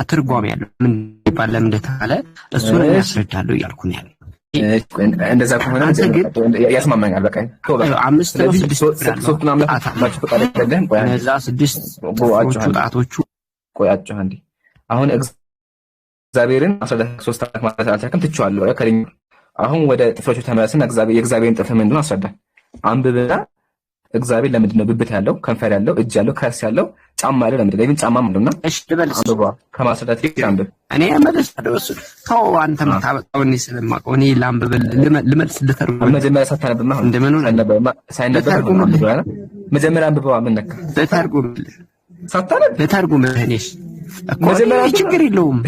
አትርጓሚ ያለው ምን ይባል ለምን እንደተባለ እሱን ያስረዳሉ እያልኩ ነው ያለው። እንደዛ ከሆነ ያስማማኛል። በቃ አምስት ነው ስድስት አምላክ ማጭ ፈቃድ አይደለም። እነዛ ስድስት ጣቶቹ ቆያቸው አንዴ አሁን እግዚአብሔርን 13 አምላክ ማለት አልቻልክም ትቼዋለሁ ከሪኝ አሁን ወደ ጥፍሮቹ ተመለስና የእግዚአብሔርን ጥፍር ምንድነው አስረዳ አንብብና እግዚአብሔር ለምንድን ነው ብብት ያለው ከንፈር ያለው እጅ ያለው ከርስ ያለው ጫማ ያለው ለምንድን ነው? ይሄን ጫማ ምንድነውና? እሺ ልበልስ ከማስረዳት ይሄ አንብብ። እኔ መልሳለሁ እሱ ተው አንተ የምታበጣው እኔ ስለማውቀው እኔ ላንብብ ልመልስ ልተርጉም መጀመሪያ ሳታነብማ እንደምን ነው ሳይነበብ መጀመሪያ አንብበዋ ምን ነካ ልተርጉም ሳታነብ ልተርጉም እኔስ እኮ ችግር የለውም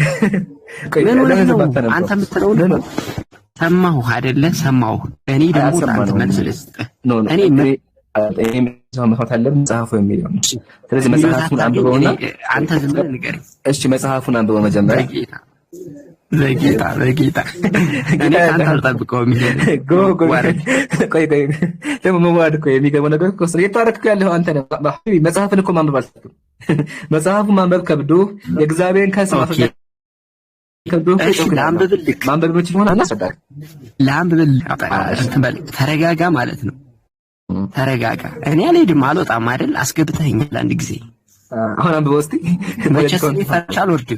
ምን ነው አንተ የምትለው ነው ሰማሁ አይደለ ሰማሁ እኔ ደግሞ አንተ መልስ ልስጥ እኔ መጽሐፍ አለ መጽሐፉ የሚለው ስለዚህ መጽሐፉን አንብበውና አንተ ዝም ብለህ ንገረኝ እሺ መጽሐፉን አንብበው መጀመሪያ ለጌታ እኔ ካንተ አልጠብቀውም ቆይ ደግሞ መዋድ እኮ የሚገርመው ነገር እኮ እየታረክኩ ያለው አንተ ነህ መጽሐፍን እኮ ማንበብ አልተሰጠም መጽሐፉን ማንበብ ከብዶ የእግዚአብሔርን ከስማት ማንበብ ብቻ ሆነ አናሰዳክ ላንብብል ተረጋጋ ማለት ነው ተረጋጋ እኔ አልሄድም አልወጣም አይደል አስገብተኸኛል አንድ ጊዜ አሁን አንብበው እስቲ መቼስ ይፈርቻል ወርድ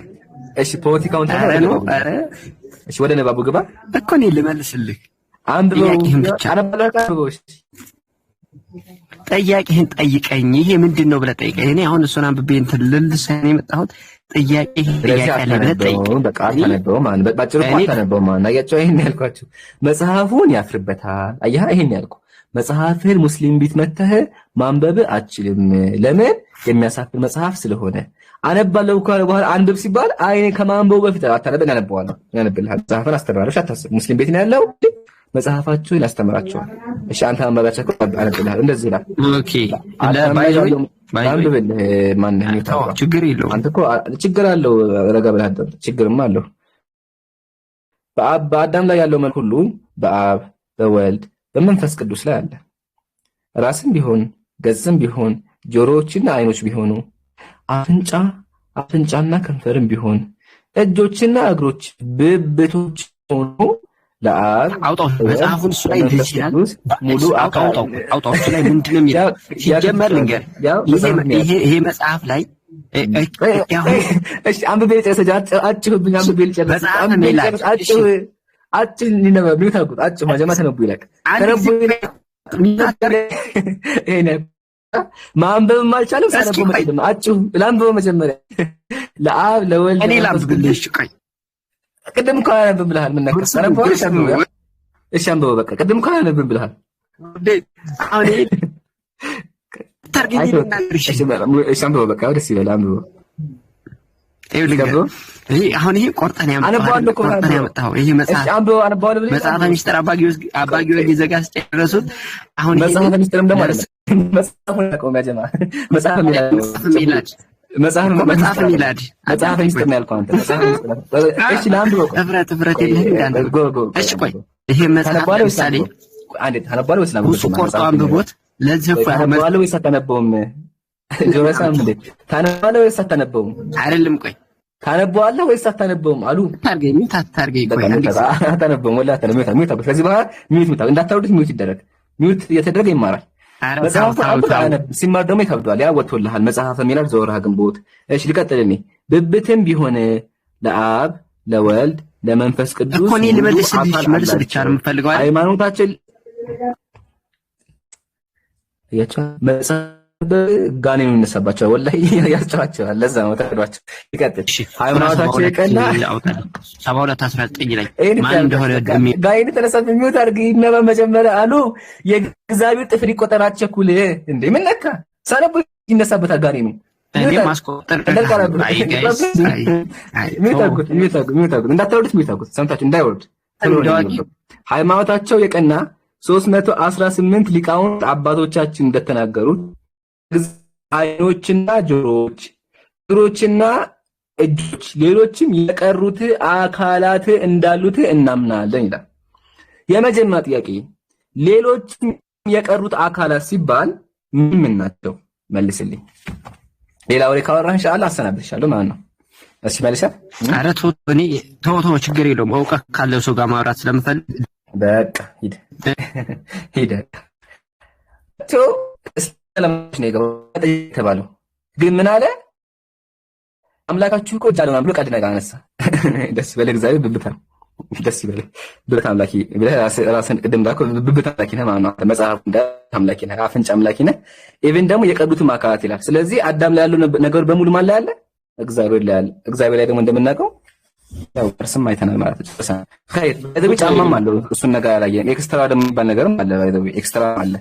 እሺ ፖለቲካውን ተረጋጋ እሺ ወደ ነባቡ ግባ እኮ እኔ ልመልስልህ አንብበው አንብበው ጥያቄህን ጠይቀኝ ይሄ ምንድነው ብለህ ጠይቀኝ እኔ አሁን እሱን አንብቤ እንትን ልልሰኝ የመጣሁት ጥያቄ ላይ ብለህ ጠይቀኝ በቃ ታነበው ማን ባጭሩ ታነበው ማን አያቸው ይሄን ያልኳችሁ መጽሐፉን ያፍርበታል አያ ይሄን ያልኩ መጽሐፍህን ሙስሊም ቤት መተህ ማንበብ አትችልም ለምን የሚያሳፍር መጽሐፍ ስለሆነ አነባለሁ ካለ በኋላ አንብብ ሲባል አይኔ ከማንበቡ በፊት አታነብና አነባዋለሁ ያነብልሃል መጽሐፍን አስተምራለሁ አታስብ ሙስሊም ቤት ነው ያለው መጽሐፋቸውን ያስተምራቸዋል እሺ አንተ አንባባቸው አነብልሃል እንደዚህ ይላል ኦኬ ለባይዞይ አንብብልህ ማን ነው ችግር የለውም አንተ እኮ ችግር አለው ረጋ ብለህ አዳም ችግርም አለው በአዳም ላይ ያለው መልክ ሁሉ በአብ በወልድ በመንፈስ ቅዱስ ላይ አለ ራስም ቢሆን ገጽም ቢሆን ጆሮዎችና አይኖች ቢሆኑ አፍንጫና ከንፈርም ቢሆን እጆችና እግሮች ብብቶች ሆኖ ለአብ አውጣው መጽሐፉን እሱ ላይ እንደዚህ ይላል ሙሉ አውጣው እሱ ላይ ምንድነው የሚለው ሲጀመር ልንገር ይሄ መጽሐፍ ላይ እሺ አንብቤ ልጨርስ አጭሁብኝ አንብቤ ልጨርስ አጭን ሊነበብ ቢታቁት አጭ ማጀማት ነው ቢላክ ተረቡ እኔ ማንበብ ማልቻለም ሰነቡ ማለት አጭ ላንብበው መጀመሪያ ለአብ ለወልድ እኔ ላንብብልሽ ቆይ ቅድም እኮ አነብብ ብለሃል ምን ነካ ሰነቡ እሺ አንብበው በቃ ቅድም እኮ አነብብ ብለሃል አሁን ተርጊኝና እሺ አንብበው በቃ ወደስ ይላል አንብበው አሁን ይሄ ቆርጠን ያመጣው ይሄ መጽሐፈ ሚስጥር አባ ጊዮርጊስ ዘጋስጫ ደረሱት አሁን መጽሐፈ ሚስጥርም ደግሞ መጽሐፉን ያቆም ያጀማ መጽሐፈ ሚላድ መጽሐፈ ሚስጥር ነው ያልከው አንተ መጽሐፈ ሚስጥር እሺ ላንብበው እፍረት የለህም እሺ ቆይ ይሄ መጽሐፍ ለምሳሌ አንዴ ታነባለህ ወይስ ላንብበው እሱ ቆርጦ አንብቦት ለዚህ ታነባለህ ወይስ አታነበውም ጆሮሳም እንዴ ታነባለህ ወይስ አታነበውም አይደለም ቆይ ታነበዋለህ ወይስ አታነበውም አሉ ታርገኝ ቆይ አታነበውም ወላ አታነበውም ሚውት ከዚህ በኋላ ሚውት እንዳታወዱት ሚውት ይደረግ ሚውት እየተደረገ ይማራል መጽሐፉ ሲማር ደግሞ ይከብዳል ያ ወጥቶልሃል መጽሐፈ ሚላድ ዘወርሃ ግንቦት እሺ ልቀጥልኝ ብብትም ቢሆን ለአብ ለወልድ ለመንፈስ ቅዱስ እኮ እኔ ልመልስ ብቻ ነው የምፈልገው ሃይማኖታችን መጽሐፍ ጋኔን የሚነሳባቸው ወላሂ ያስጨዋቸዋል ለዛ ነው ተቀዷቸው ይቀጥል ሃይማኖታችን የቀና 7219 ላይ ማን እንደሆነ ጋኔን ተነሳብኝ ሚውት አድርግ ይነበብ መጀመሪያ አሉ የእግዚአብሔር ጥፍር ይቆጠራቸኩል እንዴ ምን ነካ ሰነቡ ይነሳበታል ጋኔኑ እኔ ማስቆጠር ሚውት እንዳታወርዱት ሚውት ሰምታችሁ እንዳይወርድ ሃይማኖታቸው የቀና 318 ሊቃውንት አባቶቻችን እንደተናገሩት አይኖችና ጆሮዎች እግሮችና እጆች ሌሎችም የቀሩት አካላት እንዳሉት እናምናለን ይላል የመጀመሪያ ጥያቄ ሌሎችም የቀሩት አካላት ሲባል ምን ናቸው መልስልኝ ሌላ ወሬ ካወራህ ኢንሻአላህ አሰናብትሻለሁ ማለት ነው እሺ መልሳ። ኧረ እኔ ተው ችግር የለውም። እውቀት ካለው ሰው ጋር ማውራት ስለምፈልግ በቃ ሂድ ሂድ። ቶ ስለማች ነው የተባለው ግን ምን አለ? አምላካችሁ እኮ ጃለው ብሎ ቀድ ነገር አነሳ። ደስ በለ እግዚአብሔር ብብታ ደስ ይበለ ብብታ አምላኪ ብለህ ራስን ቅድም ዳኮ ብብታ አምላኪ ነህ ማለት ነው። መጽሐፉ እንደ አምላኪ ነህ፣ አፍንጫ አምላኪ ነህ። ኢቭን ደግሞ የቀዱትም አካላት ይላል። ስለዚህ አዳም ላይ ያለው ነገር በሙሉ ማን ላይ አለ? እግዚአብሔር ላይ አለ። እግዚአብሔር ላይ ደግሞ እንደምናውቀው ያው እርስም አይተናል ማለት ነው። ኸይር ለዚህ ጫማም አለው እሱን ነገር ያላየን ኤክስትራ ደግሞ የሚባል ነገርም አለ። ባይዘው ኤክስትራ አለ።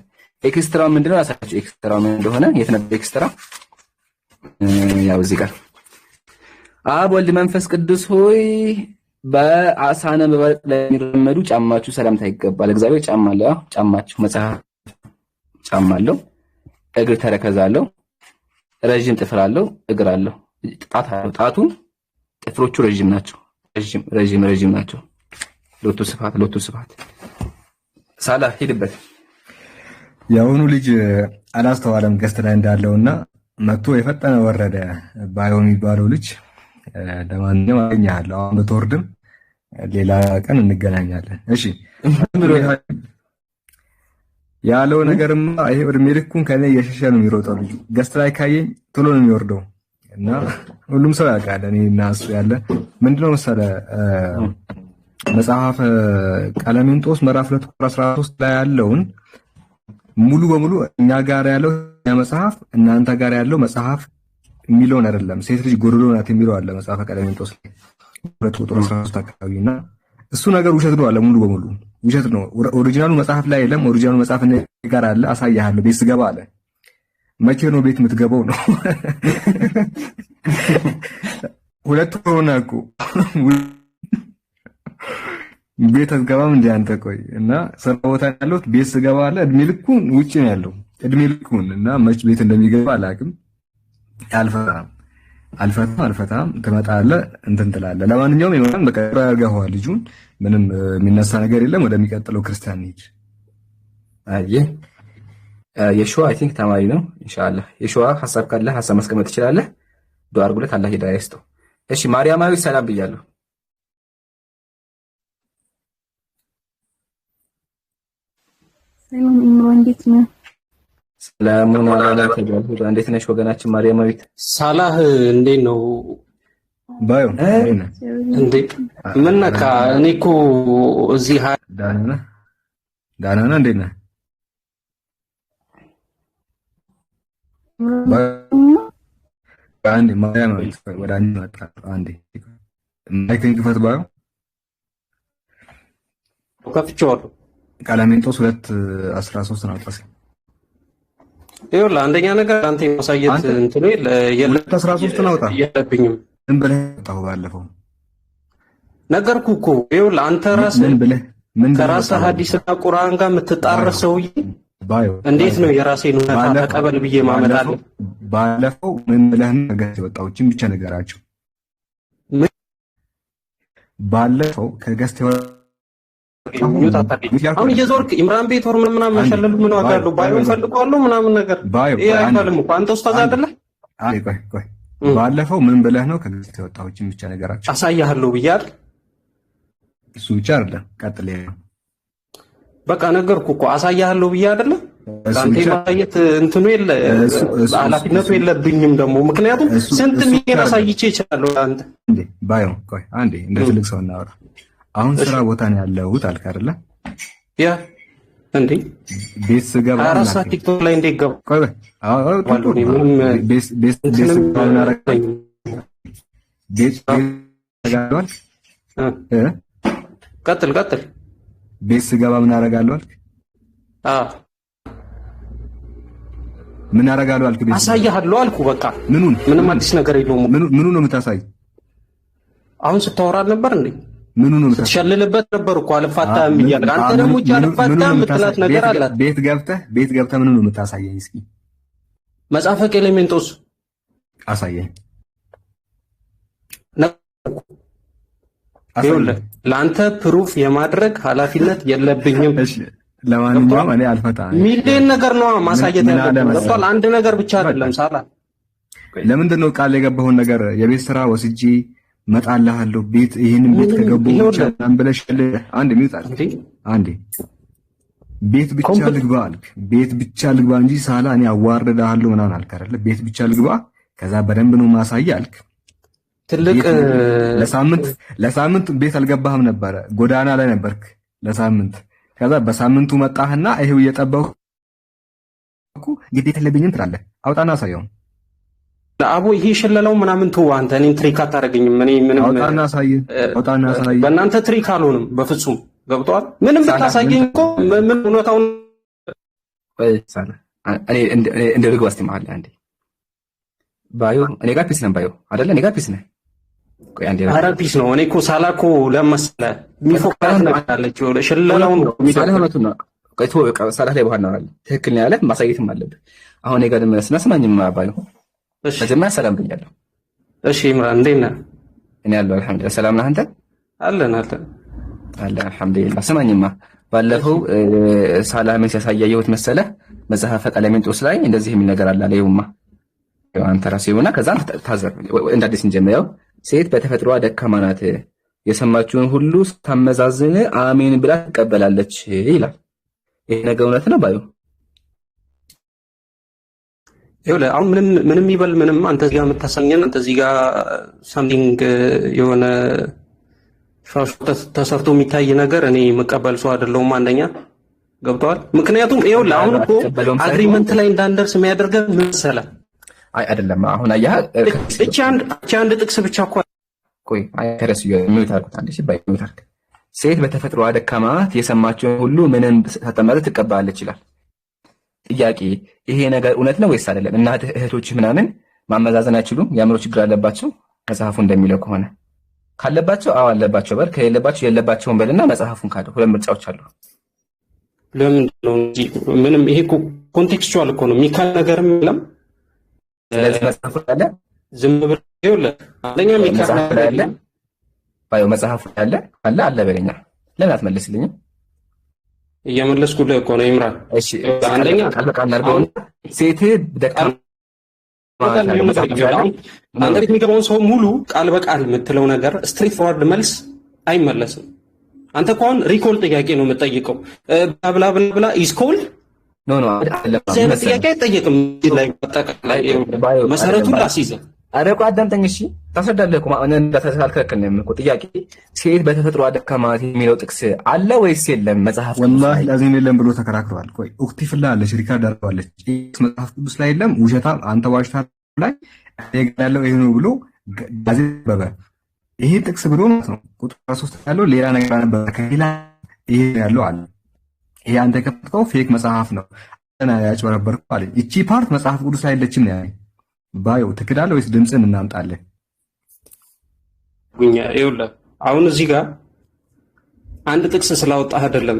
ኤክስትራ ምንድነው? አሳችሁ ኤክስትራ ምን እንደሆነ የት ነበር ኤክስትራ? ያው እዚህ ጋር አብ ወልድ መንፈስ ቅዱስ ሆይ በአሳነ በበረቅ ለሚረመዱ ጫማችሁ ሰላምታ ይገባል። እግዚአብሔር ጫማ አለው። ጫማችሁ መጽሐፍ ጫማ አለው። እግር ተረከዝ አለው። ረጅም ጥፍር አለው። እግር አለው። ጣት አለው። ጣቱ ጥፍሮቹ ረጅም ናቸው። ረጅም ናቸው። ሎቱ ስፋት ሳላ ሄድበት። የአሁኑ ልጅ አላስተዋለም ገስት ላይ እንዳለውና መጥቶ የፈጠነ ወረደ ባየው የሚባለው ልጅ ለማንኛውም አገኛለሁ። አሁን በተወርድም ሌላ ቀን እንገናኛለን። እሺ ያለው ነገርማ ይሄ እድሜ ልኩን ከኔ እየሸሸ ነው የሚሮጠው ልጁ። ገስት ላይ ካየኝ ቶሎ ነው የሚወርደው እና ሁሉም ሰው ያውቃል እኔ እና እሱ ያለ ምንድነው መሰለህ መጽሐፈ ቀለሜንጦስ ምዕራፍ 2 ቁጥር 13 ላይ ያለውን ሙሉ በሙሉ እኛ ጋር ያለው መጽሐፍ እናንተ ጋር ያለው መጽሐፍ የሚለውን አይደለም። ሴት ልጅ ጎዶሎ ናት የሚለው አለ መጽሐፈ ቀለሜንጦስ 2 ቁጥር 13 አካባቢና እሱ ነገር ውሸት ነው አለ። ሙሉ በሙሉ ውሸት ነው። ኦሪጂናሉ መጽሐፍ ላይ የለም። ኦሪጂናሉ መጽሐፍ እኔ ጋር አለ። አሳያለሁ ቤት ስገባ አለ። መቼ ነው ቤት የምትገባው ነው? ሁለት ሆነ እኮ ቤት አትገባም እንደ አንተ ቆይ እና ስራ ቦታ ያለው ቤት ስገባ አለ። እድሜ ልኩን ውጪ ነው ያለው እድሜ ልኩን እና መች ቤት እንደሚገባ አላውቅም። አልፈታም ትመጣለህ እንትን ትላለህ። ለማንኛውም ይሆናል በቃ ያርጋኸዋል ልጁን ምንም የሚነሳ ነገር የለም። ወደሚቀጥለው ክርስቲያን ሂድ። አየህ የሹዋ አይ ቲንክ ተማሪ ነው። ኢንሻአላህ የሹዋ ሐሳብ ካለ ሐሳብ ማስቀመጥ ትችላለህ። ዱአ አድርጉለት አላህ ሂዳያ ይስጠው። እሺ ማርያማዊ ሰላም ብያለሁ። ሰላም ኢምሮ እንዴት ነው? ሰላሙን አላህ ተባረከ። እንዴት ነሽ ወገናችን ማርያማዊት? ሳላህ እንዴት ነው? ባዩ እንዴ ምን ነካ? እኔ እኮ እዚህ ዳና እንዴት ነህ? አንዴ ማርያማዊት ወደ አንቺ መጣ። አንዴ ማይክን ክፈት። ባዩ ከፍቼዋለሁ። ቀለሜንጦስ 2:13 ነው አጣሰ። ይኸውልህ አንደኛ ነገር አንተ የማሳየት እንትኑ የለም 2:13 ነው አውጣ የለብኝም። ምን ብለህ ወጣው? ባለፈው ነገርኩህ እኮ ይኸውልህ አንተ ራስህ ከራስህ ሐዲስና ቁርአን ጋር የምትጣረስ ሰውዬ እንዴት ነው የራሴን እውነታ ተቀበል ብዬ ማመጣለሁ? ባለፈው ምን ብለህ ነገር የወጣዎችን ብቻ ነገራቸው። ባለፈው ከገስት አሁን እየዞርክ ኢምራን ቤት ወር ምናምን መሸለሉ ምን ዋጋ አለው? ባይሆን ፈልቀዋለሁ ምናምን ነገር ይሄ አይባልም እኮ አንተ ኡስታዝ አይደለህ? ቆይ ባለፈው ምን ብለህ ነው ከገስት የወጣዎችን ብቻ ነገራቸው? አሳያለሁ ብያለሁ። እሱ ብቻ አይደለም ቀጥል። በቃ ነገርኩህ እኮ አሳያለሁ ብዬ አይደለ? አንተ ማሳየት እንትኑ የለ ኃላፊነቱ የለብኝም ደግሞ ምክንያቱም ስንት ሚሊዮን አሳይቼ እችላለሁ። አንተ እንዴ ባዩ ቆይ አንዴ እንደ ትልቅ ሰው እናወራ። አሁን ስራ ቦታ ነው ያለሁት አልክ አይደለ? ያ እንዴ ቤት ስገባ አራሳ ቲክቶክ ላይ እንዴት ገባ? ቆይ ቤት ስገባ ምን አደረገኝ? ቤት ተጋዷል። ቀጥል ቤት ስገባ ምን አደርጋለሁ አልክ? ምን አደርጋለሁ አልክ? ቤት አሳያለሁ አልኩ። በቃ ምንም አዲስ ነገር የለውም። ምኑ ነው የምታሳይ? አሁን ስታወራ ነበር እንዴ? ምኑ ነው ትሸልልበት ነበር እኮ አልፋታም እያልክ አንተ ደግሞ አልፋታም የምትላት ነገር አላት። ቤት ገብተህ ምኑ ነው የምታሳየኝ? እስኪ መጽሐፈ ቀለሜንጦስ አሳየኝ። ይኸውልህ ለአንተ ፕሩፍ የማድረግ ኃላፊነት የለብኝም። እሺ ለማንኛውም እኔ አልፈታም። ሚሊዮን ነገር ነው ማሳየት ያለብኝ። አንድ ነገር ብቻ አይደለም ሳላ ለምንድን ነው ቃል የገባውን ነገር የቤት ስራ ወስጄ መጣልሃለሁ ቤት ይሄንን ቤት ከገባው ብቻ ብለሽ አንድ ሚውት አንዴ ቤት ብቻ ልግባ አልክ። ቤት ብቻ ልግባ እንጂ ሳላ እኔ አዋርድሃለሁ ምናምን አልክ አይደለ? ቤት ብቻ ልግባ ከዛ በደንብ ነው ማሳይ አልክ። ትልቅ ለሳምንት ቤት አልገባህም ነበረ፣ ጎዳና ላይ ነበርክ ለሳምንት። ከዛ በሳምንቱ መጣህና ይሄው እየጠበኩ ግዴታ የለብኝም ትላለህ። አውጣና አሳየው አቦ። ይሄ ሽለላው ምናምን ተው አንተ። እኔን ትሪክ አታደርገኝም። እኔ ምንም አውጣና አሳይ። በእናንተ ትሪክ አልሆንም በፍጹም። ገብቷል? ምንም ብታሳየኝ እኮ ምን እውነታውን እኔ እንደ ልግባ እስቲ መሀል አንዴ ባዩ እኔ ጋር ፒስ ነህ ባዩ አይደለ? እኔ ጋር ፒስ ነህ። ቆይ አንዴ ኧረ ፒስ ነው። እኔ እኮ ሳላ እኮ ለመሰለህ የሚፎክራት ነገር አለች። ሽለላውን ነው የሚደረገው። ቆይ ተወው በቃ ሳላ ላይ በኋላ እናወራለን። ትክክል ነው ያለ ማሳየትም አለብህ። አሁን እኔ ጋር ስናስማኝም ባዩ መጀመሪያ ሰላም ብያለሁ። እሺ ኢምራን እንዴት ነህ? እኔ ያለው አልሐምዱሊላህ። ሰላም ነህ አንተ? አለን አልሐምዱሊላህ። ስማኝማ ባለፈው ሳላምን ሲያሳያየሁት መሰለህ መጽሐፈ ቀለሜንጦስ ላይ እንደዚህ የሚል ነገር አለ አለውማ። አንተ ራስህ ይሁንና ከዛ ታዘብ እንደ አዲስ እንጀምረው። ሴት በተፈጥሯ ደካማ ናት፣ የሰማችውን ሁሉ ታመዛዝን አሜን ብላ ትቀበላለች ይላል። ይሄ ነገር እውነት ነው ባዩ? ይኸውልህ አሁን ምንም ይበል ምንም አንተ እዚህ ጋር የምታሳኘን አንተ እዚህ ጋር ሳምቲንግ የሆነ ተሰርቶ የሚታይ ነገር እኔ መቀበል ሰው አይደለሁም። አንደኛ ገብቷል። ምክንያቱም ይኸውልህ አሁን እኮ አግሪመንት ላይ እንዳንደርስ የሚያደርገን ምን መሰለህ? አይ አይደለም አሁን አያህ እቺ አንድ ጥቅስ ብቻ እኮ ቆይ አይከረስ የሚሉት አልኩት አንዴ ሲባይ የሚሉት ሴት በተፈጥሯ ደካማ ናት፣ የሰማችውን ሁሉ ምንም ሳትመዛዘን ትቀበላለች ይላል። ጥያቄ ይሄ ነገር እውነት ነው ወይስ አይደለም? እናትህ እህቶችህ ምናምን ማመዛዘን አይችሉም? የአእምሮ ችግር አለባቸው መጽሐፉ እንደሚለው ከሆነ? ካለባቸው አዎ አለባቸው በል፣ ከሌለባቸው የለባቸውም በልና መጽሐፉን ካለው። ሁለት ምርጫዎች አሉ። ለምንድን ነው እንጂ ምንም ይሄ ኮንቴክስቹዋል እኮ ነው የሚካል ነገርም የለም። ስለዚህ መጽሐፉ አለ ዝም ብለህ ይኸውልህ አንደኛ የሚካል ነገር አለ ባዩ መጽሐፉ አለ በለኛ። ለምን አትመልስልኝም? እየመለስኩልህ እኮ ነው ኢምራን። እሺ አንደኛ ቃል በቃል አድርገው ሴት ደካማ አንተ ቤት የሚገባውን ሰው ሙሉ ቃል በቃል የምትለው ነገር ስትሬት ፎርዋርድ መልስ አይመለስም። አንተ እኮ አሁን ሪኮል ጥያቄ ነው የምትጠይቀው። ብላ ብላ ብላ ኢዝ ኮልድ ኖ አይደለም። ጥያቄ አይጠየቅም። ላይ በጠቃላይ መሰረቱን ላስይዘህ። ኧረ ቆይ አዳምጠኝ እሺ። ታስረዳለህ እኮ ማለት እንዳተሳልከከል ነው እኮ ጥያቄ። ሴት በተፈጥሮ ደካማ ናት የሚለው ጥቅስ አለ ወይስ የለም? መጽሐፍ ወላሂ ላዚም የለም ብሎ ተከራክረዋል። ቆይ ኡክቲ ፍላ አለች ሪካርድ አድርገዋለች። መጽሐፍ ቅዱስ ላይ የለም ውሸታም አንተ ዋሽታ ላይ ያለው ይሄ ነው ብሎ ጋዜጣ በበ ይሄ ጥቅስ ብሎ ማለት ነው። ቁጥር 3 ያለው ሌላ ነገር ነበር ከሌላ ይሄ ያለው አለ። ይሄ አንተ የከፈተው ፌክ መጽሐፍ ነው እና ያጭበረበርከው አለ። እቺ ፓርት መጽሐፍ ቅዱስ ላይ የለችም ነው ያለኝ። ባዩ ትክዳለህ ወይስ ድምፅን እናምጣለን? ጉኛ ይኸውልህ አሁን እዚህ ጋር አንድ ጥቅስ ስላወጣህ አይደለም።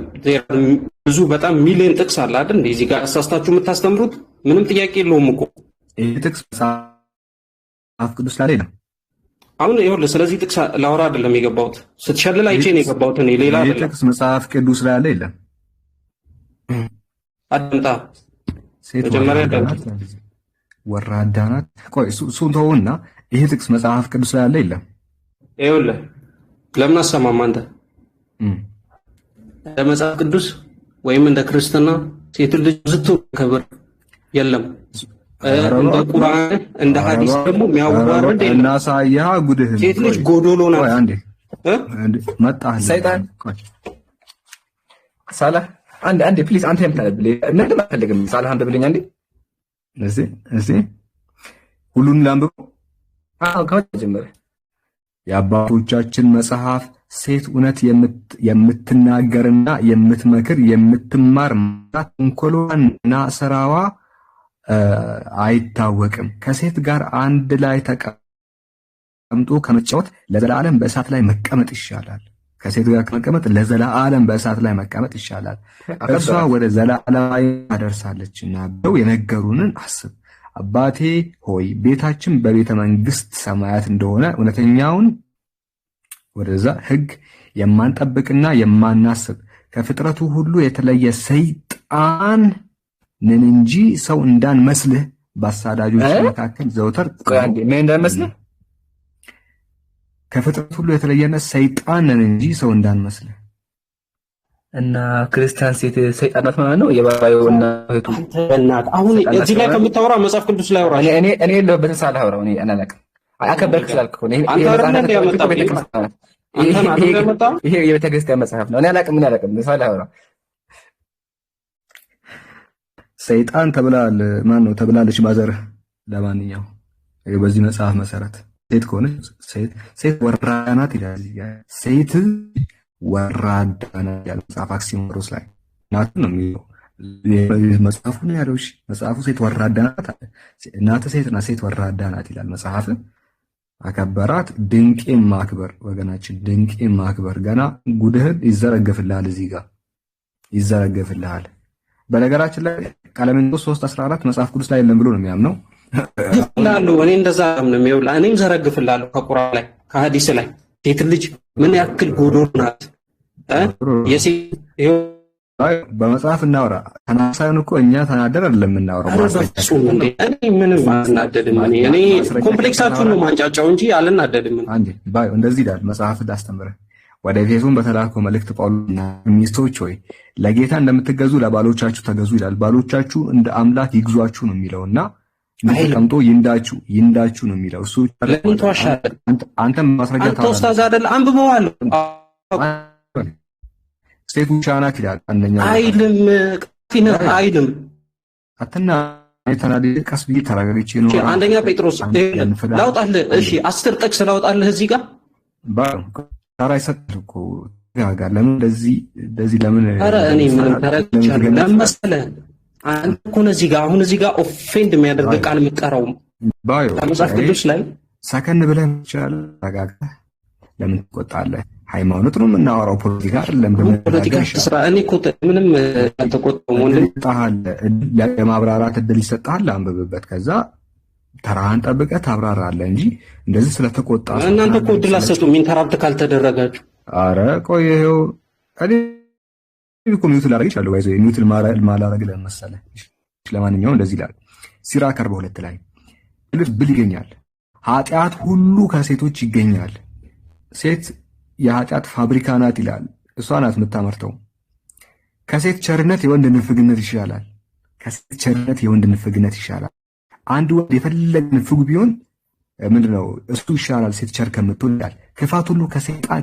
ብዙ በጣም ሚሊዮን ጥቅስ አለ አይደል? እዚህ ጋር አሳስታችሁ የምታስተምሩት ምንም ጥያቄ የለውም እኮ። ይሄ ጥቅስ መጽሐፍ ቅዱስ ላይ ነው። አሁን ይኸውልህ ስለዚህ ጥቅስ ላወራ አይደለም የገባሁት። ስትሸልል አይቼ ነው የገባሁት እኔ ሌላ አይደለም። ይሄ ጥቅስ መጽሐፍ ቅዱስ ላይ አለ የለም? አዳምጣ መጀመሪያ ወራዳ ናት። ቆይ እሱን ተውና ይሄ ጥቅስ መጽሐፍ ቅዱስ ላይ አለ የለም? ይኸውልህ ለምን አሰማም አንተ እንደ መጽሐፍ ቅዱስ ወይም እንደ ክርስትና ሴት ልጅ ስትከብር የለም። እንደ ቁርአን እንደ ሐዲስ ደግሞ የሚያወራረድ የለም። እናሳያ ጉድህ ሴት ልጅ ጎዶሎ ናት። ቆይ አንዴ መጣህ ሰይጣን ሳላ አንዴ ፕሊዝ አንተ የምታነብልኝ ምንም አልፈልግም። ሳላ አንብብልኝ አንዴ እሺ ሁሉን ላንብበው። ከመጀመሪያ የአባቶቻችን መጽሐፍ ሴት እውነት የምትናገርና የምትመክር የምትማር ተንኮሏና ስራዋ አይታወቅም። ከሴት ጋር አንድ ላይ ተቀምጦ ከመጫወት ለዘላለም በእሳት ላይ መቀመጥ ይሻላል። ከሴት ጋር ከመቀመጥ ለዘላለም በእሳት ላይ መቀመጥ ይሻላል። እርሷ ወደ ዘላለማዊ ታደርሳለችና ብለው የነገሩንን አስብ። አባቴ ሆይ ቤታችን በቤተ መንግስት ሰማያት እንደሆነ እውነተኛውን ወደዛ ሕግ የማንጠብቅና የማናስብ ከፍጥረቱ ሁሉ የተለየ ሰይጣን ነን እንጂ ሰው እንዳንመስልህ በአሳዳጆች መካከል ዘውትር ምን እንደመስልህ ከፍጥረት ሁሉ የተለየነ ሰይጣን ነን እንጂ ሰው እንዳንመስል እና ክርስቲያን ሴት ሰይጣን ናት ማለት ነው። የባባዩና እህቱ በእናትህ አሁን እዚህ ላይ ከምታወራ መጽሐፍ ቅዱስ ላይ አውራ። እኔ ለበተሳ አላወራው እኔ አላውቅም። አከበርክ ስላልኩ ነው። ይሄ የቤተ ክርስቲያን መጽሐፍ ነው። እኔ አላውቅም። ምን አላውቅም ሳላወራ ሰይጣን ተብላል። ማን ነው ተብላለች ማዘርህ? ለማንኛውም በዚህ መጽሐፍ መሰረት ሴት ከሆነች ሴት ወራዳ ናት ይላል። ሴት ወራዳ ናት ያለው መጽሐፍ አክሲሞሮስ ላይ ናት ነው የሚለው መጽሐፉ ነው ያለው። እሺ መጽሐፉ ሴት ወራዳ ናት እናት ሴት ወራዳ ናት ይላል መጽሐፍ። አከበራት። ድንቄም ማክበር ወገናችን፣ ድንቄም ማክበር። ገና ጉድህን ይዘረገፍልሃል፣ እዚህ ጋር ይዘረገፍልሃል። በነገራችን ላይ ቀለሜንጦስ 3:14 መጽሐፍ ቅዱስ ላይ የለም ብሎ ነው የሚያምነው። ይላሉ እኔ እንደዛ ነው የሚውላ። እኔም ዘረግፍላለሁ ከቁርአን ላይ ከሐዲስ ላይ ሴት ልጅ ምን ያክል ጎዶሎ ናት። በመጽሐፍ እናወራ ተናሳዩን እኮ እኛ ተናደር አይደለም የምናወራው። እኔ ምንም አልናደድም። እኔ ኮምፕሌክሳችሁን ነው ማንጫጫው እንጂ አልናደድም። አንዴ ባይ እንደዚህ ይላል መጽሐፍ ላስተምረህ። ወደ ኤፌሶን በተላከው መልእክት ጳውሎስና ሚስቶች ሆይ ለጌታ እንደምትገዙ ለባሎቻችሁ ተገዙ ይላል። ባሎቻችሁ እንደ አምላክ ይግዟችሁ ነው የሚለውና ተቀምጦ ይንዳችሁ ነው የሚለው። እሱ ለምን ተዋሻለህ? አንተም ማስረጃ ታውቃለህ። አንተ ኡስታዝ አይደል? አንብበዋለሁ። ሴት ብቻ ናት ይላል። አንደኛው አይልም ፊነ አይልም አትና የተናደደ ቀስ ብዬ ተራገርቼ ነው። አንደኛ ጴጥሮስ ላውጣልህ። እሺ 10 ጥቅስ ላውጣልህ እዚህ ጋር ታራ ይሰጥል እኮ ጋር ለምን እንደዚህ ለምን? ኧረ እኔ ምን ተረጋግቻለሁ። ለምን መሰለህ አንተ እኮ ነው እዚህ ጋር ኦፌንድ የሚያደርግ ቃል የምትቀራው ባዮ መጽሐፍ ቅዱስ ላይ ሰከን ብለህ ይችላል። ተረጋግተህ ለምን ትቆጣለህ? ሃይማኖት ነው የምናወራው፣ ፖለቲካ አይደለም። ፖለቲካ ስራ እኔ እኮ ምንም አልተቆጣሁም። ለማብራራት እድል ይሰጥሃል። አንብብበት፣ ከዛ ተራህን ጠብቀህ ታብራራለህ እንጂ እንደዚህ ስለተቆጣ እናንተ እኮ እድል አትሰጡም ኢንተራፕት ካልተደረጋችሁ። ኧረ ቆይ ይኸው እኔ እኮ ሚውት ላደርግ ይችላል። ወይስ ሚውት ማላደርግ ለምን መሰለህ? ለማንኛውም እንደዚህ ይላል ሲራክ 42 ላይ ብል ይገኛል። ኃጢአት ሁሉ ከሴቶች ይገኛል። ሴት የኃጢአት ፋብሪካ ናት ይላል። እሷ ናት የምታመርተው። ከሴት ቸርነት የወንድ ንፍግነት ይሻላል። ከሴት ቸርነት የወንድ ንፍግነት ይሻላል። አንድ ወንድ የፈለገ ንፍግ ቢሆን ምንድነው እሱ ይሻላል ሴት ቸር ከምትሆን ይላል። ክፋት ሁሉ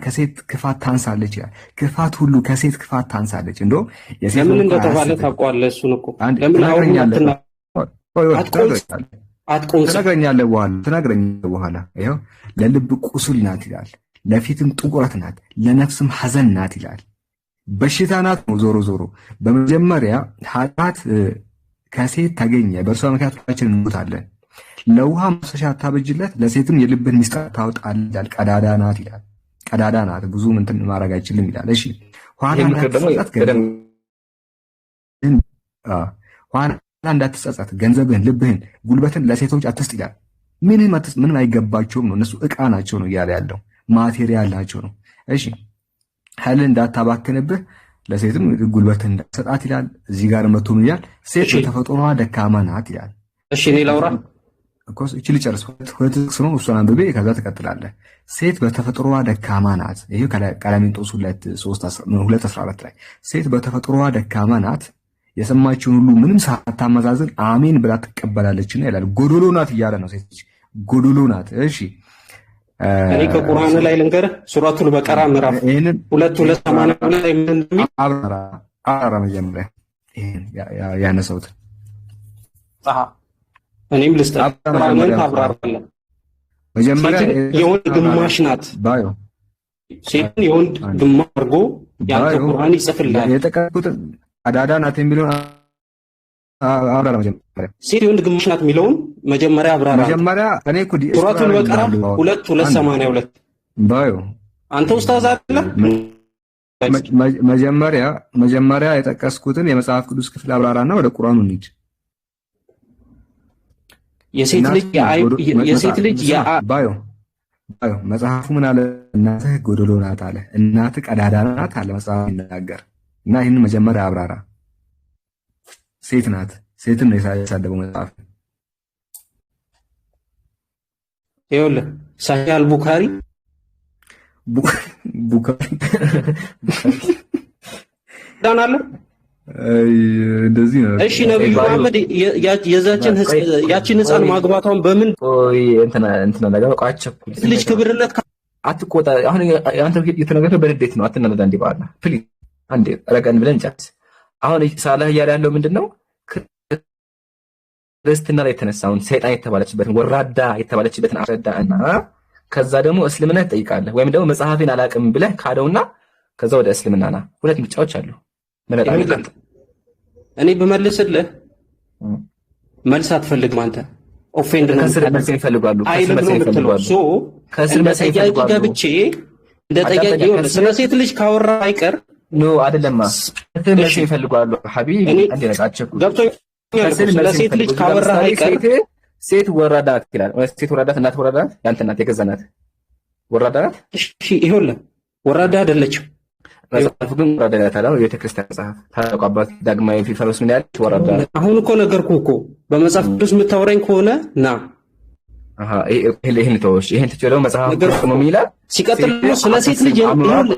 ከሴት ክፋት ታንሳለች ይላል። ክፋት ሁሉ ከሴት ክፋት ታንሳለች። እንደውም የሴት ምን እንደተባለ ታውቀዋለህ? እሱን እኮ ለምን ትነግረኛለህ በኋላ ይኸው ለልብ ቁስል ናት ይላል። ለፊትም ጥቁረት ናት፣ ለነፍስም ሐዘን ናት ይላል። በሽታ ናት ነው ዞሮ ዞሮ። በመጀመሪያ ኃጢአት ከሴት ተገኘ፣ በእርሷ ምክንያት ሁላችን እንሞታለን። ለውሃ ማፍሰሻ አታበጅለት፣ ለሴትም የልብን ሚስጥር ታወጣለች ይላል። ቀዳዳ ናት ይላል። ቀዳዳ ናት፣ ብዙ እንትን ማድረግ አይችልም ይላል። እሺ ኋላ እንዳትጸጸት ገንዘብህን፣ ልብህን፣ ጉልበትን ለሴቶች አትስጥ ይላል። ምንም አይገባቸውም ነው፣ እነሱ ዕቃ ናቸው ነው እያለ ያለው። ማቴሪያል ናቸው ነው። እሺ ኃይልን እንዳታባክንብህ ለሴትም ጉልበትን እንዳትሰጣት ይላል። እዚህ ጋር መጥቶ ምን ይላል? ሴት በተፈጥሮዋ ደካማ ናት ይላል። እሺ እኔ ላውራ እኮ እቺ ልጨርስ። ሁለት ጥቅስ ነው፣ እሷን አንብቤ ከዛ ትቀጥላለህ። ሴት በተፈጥሮዋ ደካማ ናት። ይሄ ቀለሜንጦስ 2:14 ላይ ሴት በተፈጥሮዋ ደካማ ናት፣ የሰማችውን ሁሉ ምንም ሳታመዛዝን አሜን ብላ ትቀበላለችና ይላል። ጎዶሎ ናት እያለ ነው። ሴት ጎዶሎ ናት። እሺ እኔ ከቁርአን ላይ ልንገርህ፣ ሱረቱል በቀራ ምዕራፍ 2:282 ላይ ምን እንደሚል አራ መጀመሪያ ይሄን ያነሳሁት እኔም ልስጥህ። ቁርአንን ታብራራለህ። መጀመሪያ የወንድ ግማሽ ናት ባዮ ሴትን የወንድ ግማሽ አድርጎ ያንተ ቁርአን ይጽፍልሃል። የተቀበሉት ቀዳዳ ናት የሚለውን አብራራ። መጀመሪያ ሴት የወንድ ግማሽ ናት የሚለውን መጀመሪያ አብራራ። መጀመሪያ እኔ እኮ ሱረቱል በቀራ 2:282 ባዮ አንተ ኡስታዝ አይደለም። መጀመሪያ የጠቀስኩትን የመጽሐፍ ቅዱስ ክፍል አብራራና ወደ ቁርአኑ እንሂድ። የሴት ልጅ ባዮ መጽሐፉ ምን አለ? እናትህ ጎዶሎ ናት አለ። እናትህ ቀዳዳ ናት አለ መጽሐፉ ይናገር እና ይህንን መጀመሪያ አብራራ። ሴት ናት። ሴትን ነው የሳደበው መጽሐፍ። ይኸውልህ ሳሂህ አልቡኻሪ ቡኻሪ ዳናለ እንደዚህ ነው። እሺ ነብዩ መሐመድ ያችን ህፃን ማግባቷን በምን እንትና ነገር ቋቸው ልጅ ክብርነት አትቆጣ። አሁን አንተ የተነገረው በንዴት ነው። አትናደድ። እንዴ ባላ ፕሊዝ አንዴ ረጋን ብለን ጨርስ። አሁን ሳላህ እያለ ያለው ምንድነው? ክርስትና ላይ የተነሳውን ሰይጣን የተባለችበትን ወራዳ የተባለችበትን አስረዳና ከዛ ደግሞ እስልምና ትጠይቃለህ፣ ወይም ደግሞ መጽሐፌን አላቅም ብለህ ካደውና ከዛ ወደ እስልምና ና። ሁለት ምርጫዎች አሉ። እኔ በመልስልህ መልስ አትፈልግም አንተ ኦፌንድ ነው። ከስር መልስ ይፈልጋሉ። ከስር መልስ ይፈልጋሉ። ገብቼ እንደ ጠያቂ ይሆነ ስለ ሴት ልጅ ካወራ አይቀር ኖ አይደለማ። ከስር መልስ ይፈልጋሉ ሐቢቢ አንዴ ነቃቸው። ገብቶኛል። ስለ ሴት ልጅ ካወራ አይቀር ሴት ወራዳት ይላል። ሴት ወራዳት እናት ወራዳት ያንተ እናት የገዛናት ወራዳት። እሺ ይኸውልህ ወራዳ አይደለችም። መጽሐፍ ግን ወራዳ ያታላው የቤተክርስቲያን መጽሐፍ ታቋባት ዳግማዊ ፊልፈሮስ ምን ያለች ወራዳ። አሁን እኮ ነገርኩህ እኮ በመጽሐፍ ቅዱስ የምታወራኝ ከሆነ ና ይሄን ተወሽ። ይሄን ትችለው መጽሐፍ ቅዱስ ነው የሚላል። ሲቀጥል ስለ ሴት ልጅ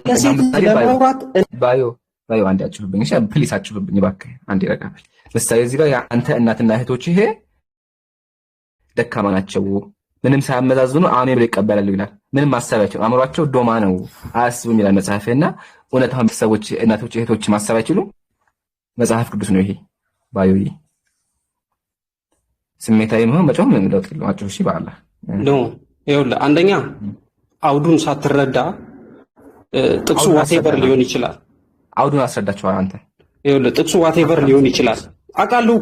ለሴት ለማውራት ባዮ አንዴ አጭሁብኝ። እሺ ፕሊስ አጭሁብኝ እባክህ አንዴ ረጋብል። ለምሳሌ እዚህ ጋር አንተ እናትና እህቶች ይሄ ደካማ ናቸው፣ ምንም ሳያመዛዝኑ አሜን ብለው ይቀበላሉ ይላል። ምንም ማሰባቸው አእምሯቸው ዶማ ነው አያስቡም ይላል መጽሐፍና እውነታውን ሰዎች እናቶች እህቶች ማሰብ አይችሉም። መጽሐፍ ቅዱስ ነው ይሄ ባዮይ ስሜታዊ መሆን መጮህ ምን እንደው ጥልማቸው እሺ ባላ ነው። ይኸውልህ አንደኛ አውዱን ሳትረዳ ጥቅሱ ዋቴቨር ሊሆን ይችላል። አውዱን አስረዳቸው አንተ። ይኸውልህ ጥቅሱ ዋቴቨር ሊሆን ይችላል አውቃለሁ።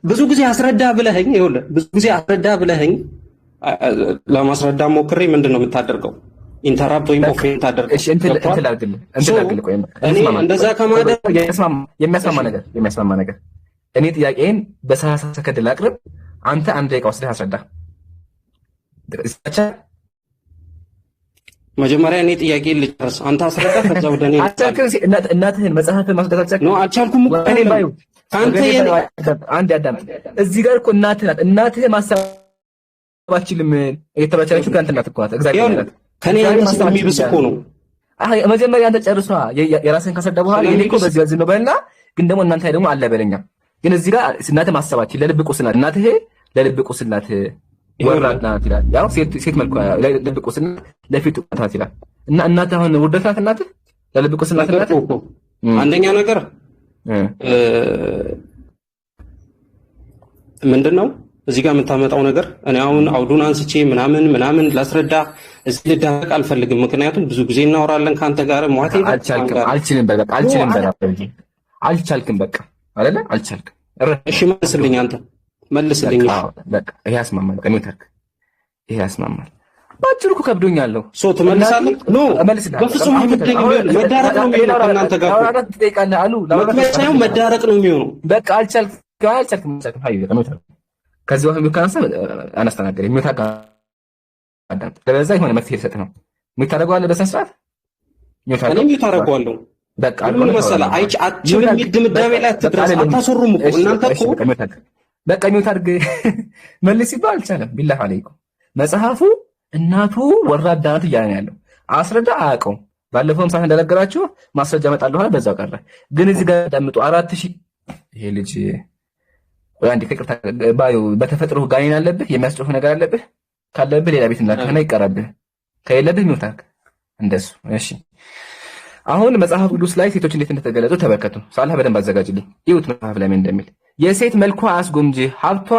ብዙ ጊዜ አስረዳ ብለኸኝ ይኸውልህ ብዙ ጊዜ አስረዳ ብለኸኝ ለማስረዳ ሞክሬ ምንድነው የምታደርገው? ኢንተራፕት ወይም ኦፌንት ታደርገው። እሺ እንትን ላድርግልህ ቆይ እኔ እንደዛ ከማደር የሚያስማማ ነገር እኔ ጥያቄን በ30 ሰከንድ ላቅርብ፣ አንተ አንድ ደቂቃ ወስደህ አስረዳ። መጀመሪያ እኔ ጥያቄ ልጨርስ፣ አንተ አስረዳ። ከዛ ወደ እኔ እናትህን መጽሐፍን ማስረዳት ነው አልቻልኩም እኮ እኔ ባዩ አንተ አንድ ያዳም እዚህ ጋር እኮ እናትህ ናት። እናትህ ማሰባችልም የተባለችው ከአንተ እናት እኮ ናት። እግዚአብሔር ናት። ከኔ የሚብስ እኮ ነው። መጀመሪያ አንተ ጨርሷ የራስህን ካስረዳ በኋላ እኔ እኮ በዚህ ነው በልና ግን ደግሞ እናንተ ደግሞ አለ በለኛ። ግን እዚህ ጋር እናትህ ማሰባችል ለልብ ቁስል ናት። እናትህ ለልብ ቁስል ናት ወራድ ናት ይላል። ያው ሴት መልኩ ለልብ ቁስል ናት ለፊት ናት ይላል። እና እናትህ አሁን ውርደት ናት። እናትህ ለልብ ቁስል ናት። እናትህ አንደኛ ነገር ምንድነው እዚህ ጋር የምታመጣው ነገር? እኔ አሁን አውዱን አንስቼ ምናምን ላስረዳ እዚህ ልዳረቅ አልፈልግም። ምክንያቱም ብዙ ጊዜ እናወራለን ካንተ ጋር ሟቴ አልቻልክም በቃ አይደለ? አልቻልክም። እሺ መልስልኝ፣ አንተ መልስልኝ። በቃ ይሄ ያስማማል። ይሄ ያስማማል። ባጭሩ እኮ ከብዶኛል። ትመልሳለህ? ኖ በፍጹም ይብደኝ። መዳረቅ ነው የሚሆነው ከእናንተ ጋር ትጠይቃለህ አሉ። ለማክመቻው መዳረቅ ነው የሚሆነው። በቃ አልቻልክም። ከዚህ በኋላ የሚካንሰ አናስተናገር የሚታጋ አዳም ለበዛ የሆነ መፍትሄ ሰጥ ነው የሚታረጋው በስነ ስርዓት የሚታረጋው። በቃ ምን መሰለህ አችልም ድምዳሜ ላይ አትድረስ። አታሰሩም እኮ እናንተ እኮ በቃ የሚታርግ መልስ ይባል አልቻለም። ቢላህ አለይኩም መጽሐፉ እናቱ ወራዳ ናት እያለ ነው ያለው። አስረዳ አያውቀውም። ባለፈውም ሳይሆን እንደነገራችሁ ማስረጃ እመጣለሁ አለ፣ በዛው ቀረ። ግን እዚህ ጋር ዳምጡ 4000 ይሄ ልጅ ወይ አንዴ ከቅርታ ባዩ በተፈጥሮ ጋኔን አለብህ፣ የሚያስጨፍ ነገር አለብህ። ካለብህ ሌላ ቤት እንዳከና ይቀርብህ፣ ከሌለብህ ይሞታል እንደሱ። እሺ አሁን መጽሐፍ ቅዱስ ላይ ሴቶች እንዴት እንደተገለጹ ተመልከቱ። ሳላህ በደንብ አዘጋጅልኝ። ይሁት መጽሐፍ ላይ ምን እንደሚል የሴት መልኳ አያስጎምጅህ፣ ሀብቷ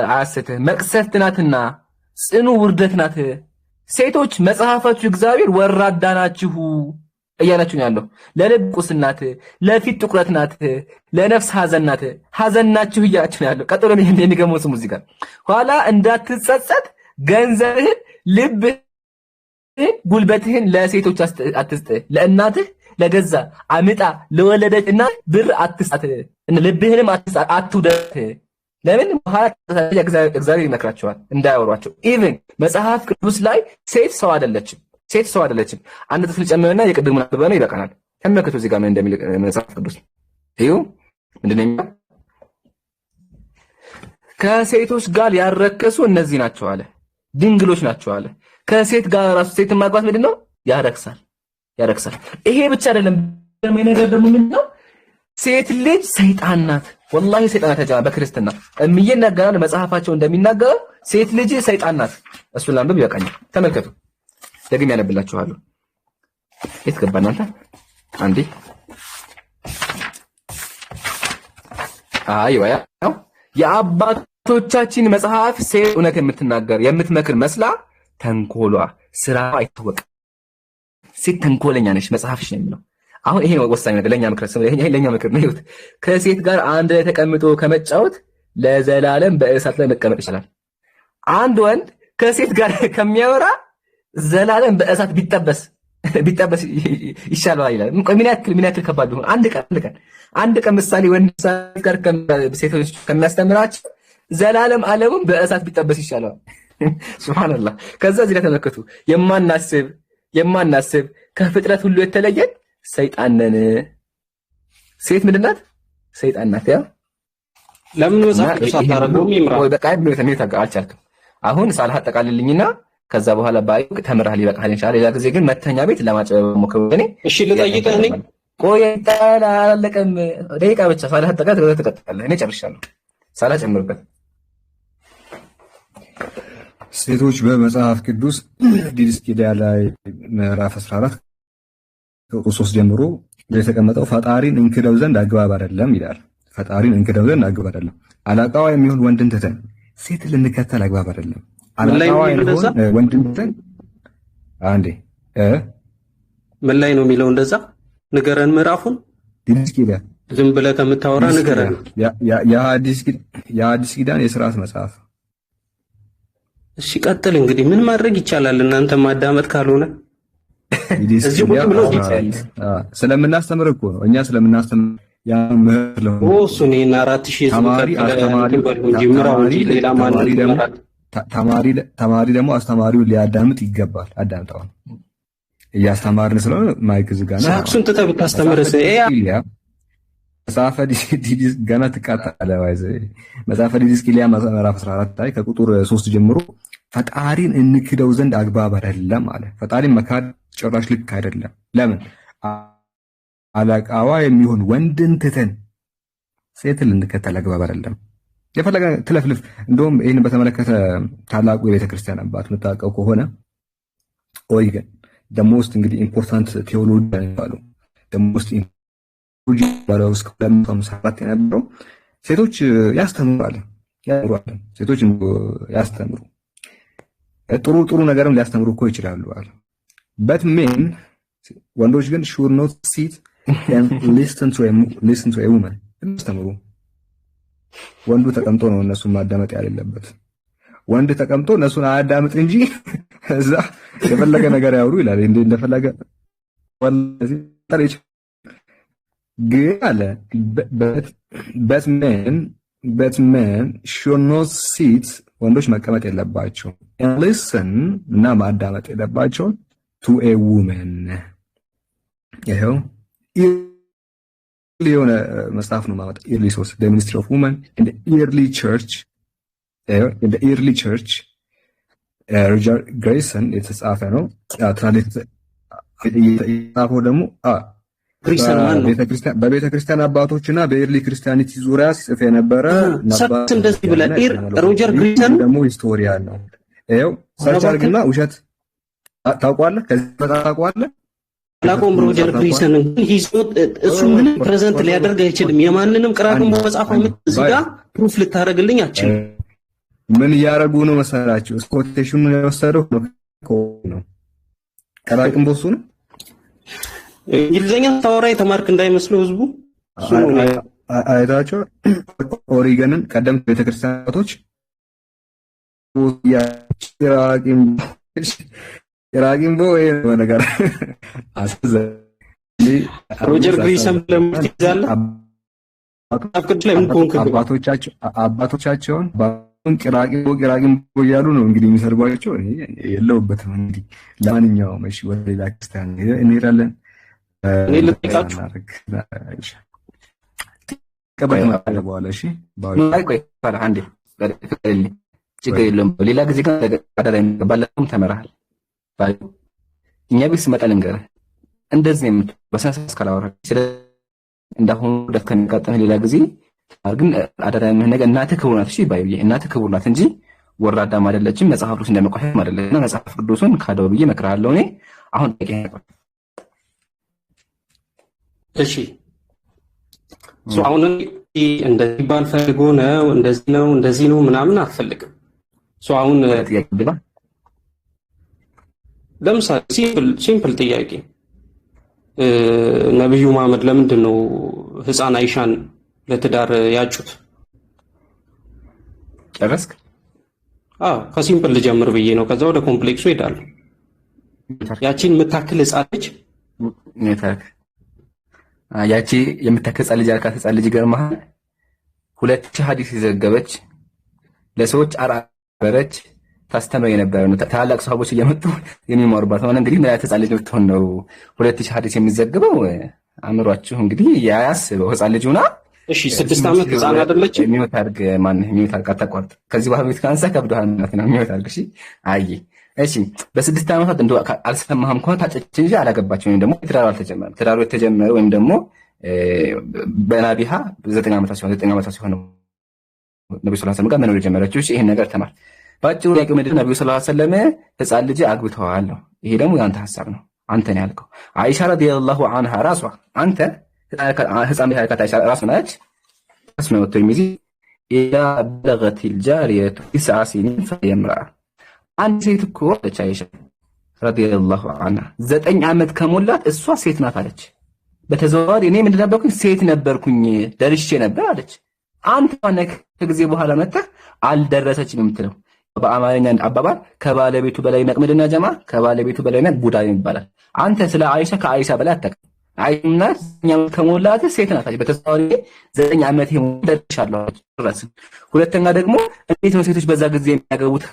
አያስትህ፣ መቅሰፍት ናትና ጽኑ ውርደት ናት። ሴቶች መጽሐፋችሁ እግዚአብሔር ወራዳ ናችሁ እያላችሁ ነው ያለው። ለልብ ቁስል ናት፣ ለፊት ጥቁረት ናት፣ ለነፍስ ሐዘን ናት። ሐዘን ናችሁ እያላችሁ ነው ያለው። ቀጥሎ የሚገመው ስሙ እዚህ ጋር ኋላ እንዳትጸጸት ገንዘብህን፣ ልብህን፣ ጉልበትህን ለሴቶች አትስጥ። ለእናትህ ለገዛ አምጣ ለወለደች እና ብር አትስጣት፣ ልብህንም አትውደት። ለምን በኋላ እግዚአብሔር ይመክራቸዋል እንዳያወሯቸው። ኢቭን መጽሐፍ ቅዱስ ላይ ሴት ሰው አይደለችም። አንድ ጥቅስ ልጨምርና የቅድሙን አብበና ይበቃናል። ተመልከቱ እዚህ ጋር ምን እንደሚል መጽሐፍ ቅዱስ እዩ። ምንድነው ከሴቶች ጋር ያረከሱ እነዚህ ናቸው አለ። ድንግሎች ናቸው አለ። ከሴት ጋር ራሱ ሴትን ማግባት ምንድነው? ያረክሳል። ይሄ ብቻ አይደለም። ነገር ደግሞ ምንድነው? ሴት ልጅ ሰይጣን ናት። ወላሂ ሰይጣን ናት። በክርስትና የሚናገራል መጽሐፋቸው እንደሚናገረው ሴት ልጅ ሰይጣን ናት። እሱን ላንብብ ይበቃኛል። ተመልከቱ፣ ደግሜ ያነብላችኋለሁ። የት ገባ እናንተ? አንዴ አይዋ ያው የአባቶቻችን መጽሐፍ ሴት እውነት የምትመክር መስላ ተንኮሏ ስራዋ አይታወቅም። ሴት ተንኮለኛ ነች መጽሐፍሽ ነው የሚለው። አሁን ይሄ ነው ወሳኝ ነገር ለኛ ምክር ነው። ይሄ ለኛ ምክር ነው። ከሴት ጋር አንድ ላይ ተቀምጦ ከመጫወት ለዘላለም በእሳት ላይ መቀመጥ ይችላል። አንድ ወንድ ከሴት ጋር ከሚያወራ ዘላለም በእሳት ቢጠበስ ይሻላል ይላል። ምን ያክል ከባድ ቢሆን አንድ ቀን ምሳሌ ወንድ ጋር ሴቶች ከሚያስተምራቸው ዘላለም ዓለሙን በእሳት ቢጠበስ ይሻላል። ሱብሃንአላህ። ከዛ እዚህ ላይ ተመልከቱ። የማናስብ ከፍጥረት ሁሉ የተለየን ሰይጣን ነን። ሴት ምንድን ናት? ሰይጣን ናት። ያ ለምን መጽሐፍ ቅዱስ አታረጉም? ይምራ ወይ በቃ አልቻልክም። አሁን ሳልሐጠቃልልኝና ከዛ በኋላ ባይ ተምራህ ሊበቃህ ይችላል። ሌላ ጊዜ ግን መተኛ ቤት ለማጨበብ ሞክሩ። እሺ ልጠይቅህ ነኝ። ቆይ አላለቀም። ደቂቃ ብቻ ሳልሐጠቃ ትቀጥላለህ። እኔ ጨርሻለሁ ሳላጨምርበት። ሴቶች በመጽሐፍ ቅዱስ ዲድስቅልያ ላይ ምዕራፍ 14 ቁጥር 3 ጀምሮ የተቀመጠው ፈጣሪን እንክደው ዘንድ አግባብ አይደለም ይላል። ፈጣሪን እንክደው ዘንድ አግባብ አይደለም። አለቃዋ የሚሆን ወንድን ትተን ሴት ልንከተል አግባብ አይደለም። አለቃዋ የሚሆን ወንድን ትተን አንዴ ምን ላይ ነው የሚለው? እንደዛ ንገረን። ምዕራፉን ዲድስቅልያ ዝም ብለህ ከምታወራ ንገረን። የሐዲስ ኪዳን የሥርዓት መጽሐፍ። እሺ ቀጥል። እንግዲህ ምን ማድረግ ይቻላል? እናንተ ማዳመጥ ካልሆነ እዚህ ቁጭ ብሎ ስለምናስተምር እኮ ነው። እኛ ስለምናስተምር ያ ምህር ለሆነ እሱኔና 4000 ተማሪ ደግሞ አስተማሪውን ሊያዳምጥ ይገባል። አዳምጣው። እያስተማርን ስለሆነ ማይክ ዝጋና ሳክሱን ተተብ ታስተምርስ መጽሐፈ ዲድስቅልያ ገና ትቃጣለህ። ወይስ መጽሐፈ ዲድስቅልያ ምዕራፍ 14 ላይ ከቁጥር 3 ጀምሮ ፈጣሪን እንክደው ዘንድ አግባብ አይደለም አለ። ፈጣሪን መካድ ጭራሽ ልክ አይደለም። ለምን? አለቃዋ የሚሆን ወንድን ትተን ሴትን ልንከተል አግባብ አይደለም። የፈለገ ትለፍልፍ። እንደውም ይህን በተመለከተ ታላቁ የቤተክርስቲያን አባት የምታውቀው ከሆነ ኦሪገን ደሞስት እንግዲህ ኢምፖርታንት ቴዎሎጂ ነው። ደሞስት ቴዎሎጂ ባለው እስከ 254 የነበረው ሴቶች ያስተምራሉ። ሴቶች ያስተምሩ ጥሩ ነገርም ሊያስተምሩ እኮ ይችላሉ አለ። but men ወንዶች ግን should not sit and listen to a woman ያስተምሩ። ወንዱ ተቀምጦ ነው እነሱን ማዳመጥ ያለበት። ወንድ ተቀምጦ እነሱን አያዳምጥ እንጂ እዛ የፈለገ ነገር ያወሩ ይላል። እንደፈለገ ወንድ ታሪክ ግን አለ but men should not sit ወንዶች መቀመጥ የለባቸው and listen እና ማዳመጥ የለባቸው to a woman። ይሄው የሆነ መጽሐፍ ነው ማለት early source the ministry of women in the early church ሮጀር ግሬሰን የተጻፈ ነው። የተጻፈው ደግሞ በቤተክርስቲያን አባቶችና በኤርሊ ክርስቲያኒቲ ዙሪያ ሲጽፍ የነበረ እንደዚህ ብለን ሮጀር ግሬሰን ደግሞ ሂስቶሪያን ነው። ይሄው ሰርች አድርግና ውሸት ታውቀዋለህ። ከዚህ ታውቀዋለህ ላቆም ሮጀር ግሬሰን እሱ ምንም ፕሬዘንት ሊያደርግ አይችልም። የማንንም ቅራቅም በመጻፈው እዚህ ጋር ፕሩፍ ልታደርግልኝ አትችልም። ምን ያረጉ ነው መሰላችሁ? ኮቴሽኑን የወሰደው ነው ቅራቅም በሱ ነው። እንግሊዘኛ ታወራ የተማርክ እንዳይመስለው ህዝቡ አይታቸው ኦሪገንን ቀደምት ቤተክርስቲያኖች የራቂም ወይ ነገር አስዘ ሮጀር ግሪሰም ለምትይዛለ አባቶቻቸውን ቂራቂም እያሉ ነው እንግዲህ የሚሰርጓቸው። የለውበትም እንግዲህ ለማንኛውም እሺ ወደ ሌላ ክርስቲያን እንሄዳለን። እኔ ልጠይቃችሁ ከበደ ማለት በኋላ እሺ ቆይ አንዴ ችግር የለውም። ሌላ ጊዜ ግን አዳራ ባለፈውም ተመረሃል። እኛ ቤት ስመጣ ልንገርህ እንደዚህ ነው የምትለው በስነ ስርዓት እስካላወራ እንዳሁኑ ደስ ከሚቃጠም ሌላ ጊዜ ግን አዳራ ነገር እናትህ ክቡር ናት። እሺ ባይዬ እናትህ ክቡር ናት እንጂ ወራዳም አይደለችም። መጽሐፍ ቅዱስ እንደመቋሸም አይደለም። መጽሐፍ ቅዱስን ካደው ብዬ እመክርሃለሁ። እኔ አሁን እሺ አሁን እንደዚህ ባል ፈልጎ ነው እንደዚህ ነው ምናምን አትፈልግም። አሁን ለምሳሌ ሲምፕል ጥያቄ ነብዩ መሐመድ ለምንድን ነው ህፃን አይሻን ለትዳር ያጩት? ጨረስክ? ከሲምፕል ልጀምር ብዬ ነው። ከዛ ወደ ኮምፕሌክሱ ሄዳለሁ። ያቺን የምታክል ህፃን ልጅ ያቺ የምታክል ህፃን ልጅ ያልካት ህፃን ልጅ ገርማሃል። 2000 ሐዲስ የዘገበች ለሰዎች አራበረች ታስተምር የነበረ ነው። ታላላቅ ሰሃቦች እየመጡ የሚማሩባት ነው። እንግዲህ ምን አይነት ህፃን ልጅ ብትሆን ነው 2000 ሐዲስ የሚዘግበው? አምሯችሁ እንግዲህ ያያስበው ህፃን ልጅ ሆና። እሺ 6 ዓመት ህፃን አይደለችም? ሚውት አድርግ ሚውት አድርግ አታቋርጥ። ከዚህ በኋላ ቤት ካንሳ ከብዶሃል ማለት ነው። ሚውት አድርግ። እሺ እሺ በ6 ዓመታት እንደው አልሰማህም እንኳን ታጨች እንጂ አላገባችም። ወይም ደግሞ ትዳሩ አልተጀመረም። ትዳሩ የተጀመረ ወይም ደግሞ በናቢሃ 9 ዓመታት ሲሆን ነው ነብዩ ሰለላሁ ዐለይሂ ወሰለም ጋር መኖር የጀመረችው። እሺ ይሄን ነገር ተማር። ባጭሩ ያቀው ምንድነው ነብዩ ሰለላሁ ዐለይሂ ወሰለም ህፃን ልጅ አግብተዋል ነው። ይሄ ደግሞ ያንተ ሐሳብ ነው። አንተ ነው ያልከው። አይሻ ረዲየላሁ ዐንሃ ራሷ አንተ ህፃን ልጅ ያልካት አይሻ ራሷ ነች። እስመ ወጥቶ የሚዚ ኢላ በለገቲል ጃሪየቱ 9 ሲኒን ፈየምራ አንድ ሴት እኮ አለች አይሻ ረዲየላሁ ዐንሃ 9 ዓመት ከሞላት እሷ ሴት ናት አለች። በተዘዋዋሪ እኔ ምንድን ነበርኩኝ? ሴት ነበርኩኝ ደርሼ ነበር አለች። አንተ ማነህ ከጊዜ በኋላ መጣህ አልደረሰችም የምትለው? በአማርኛ አባባል ከባለቤቱ በላይ ነቅምድና ጀማ ከባለቤቱ በላይ ነቅ ቡዳ ይባላል። አንተ ስለ አይሻ ከአይሻ በላይ አታውቅም። አይና ከሞላት ሴት ናት አለች። በተዘዋዋሪ 9 ዓመት ደርሻለሁ አለች። ሁለተኛ ደግሞ እንዴት ነው ሴቶች በዛ ጊዜ የሚያገቡት?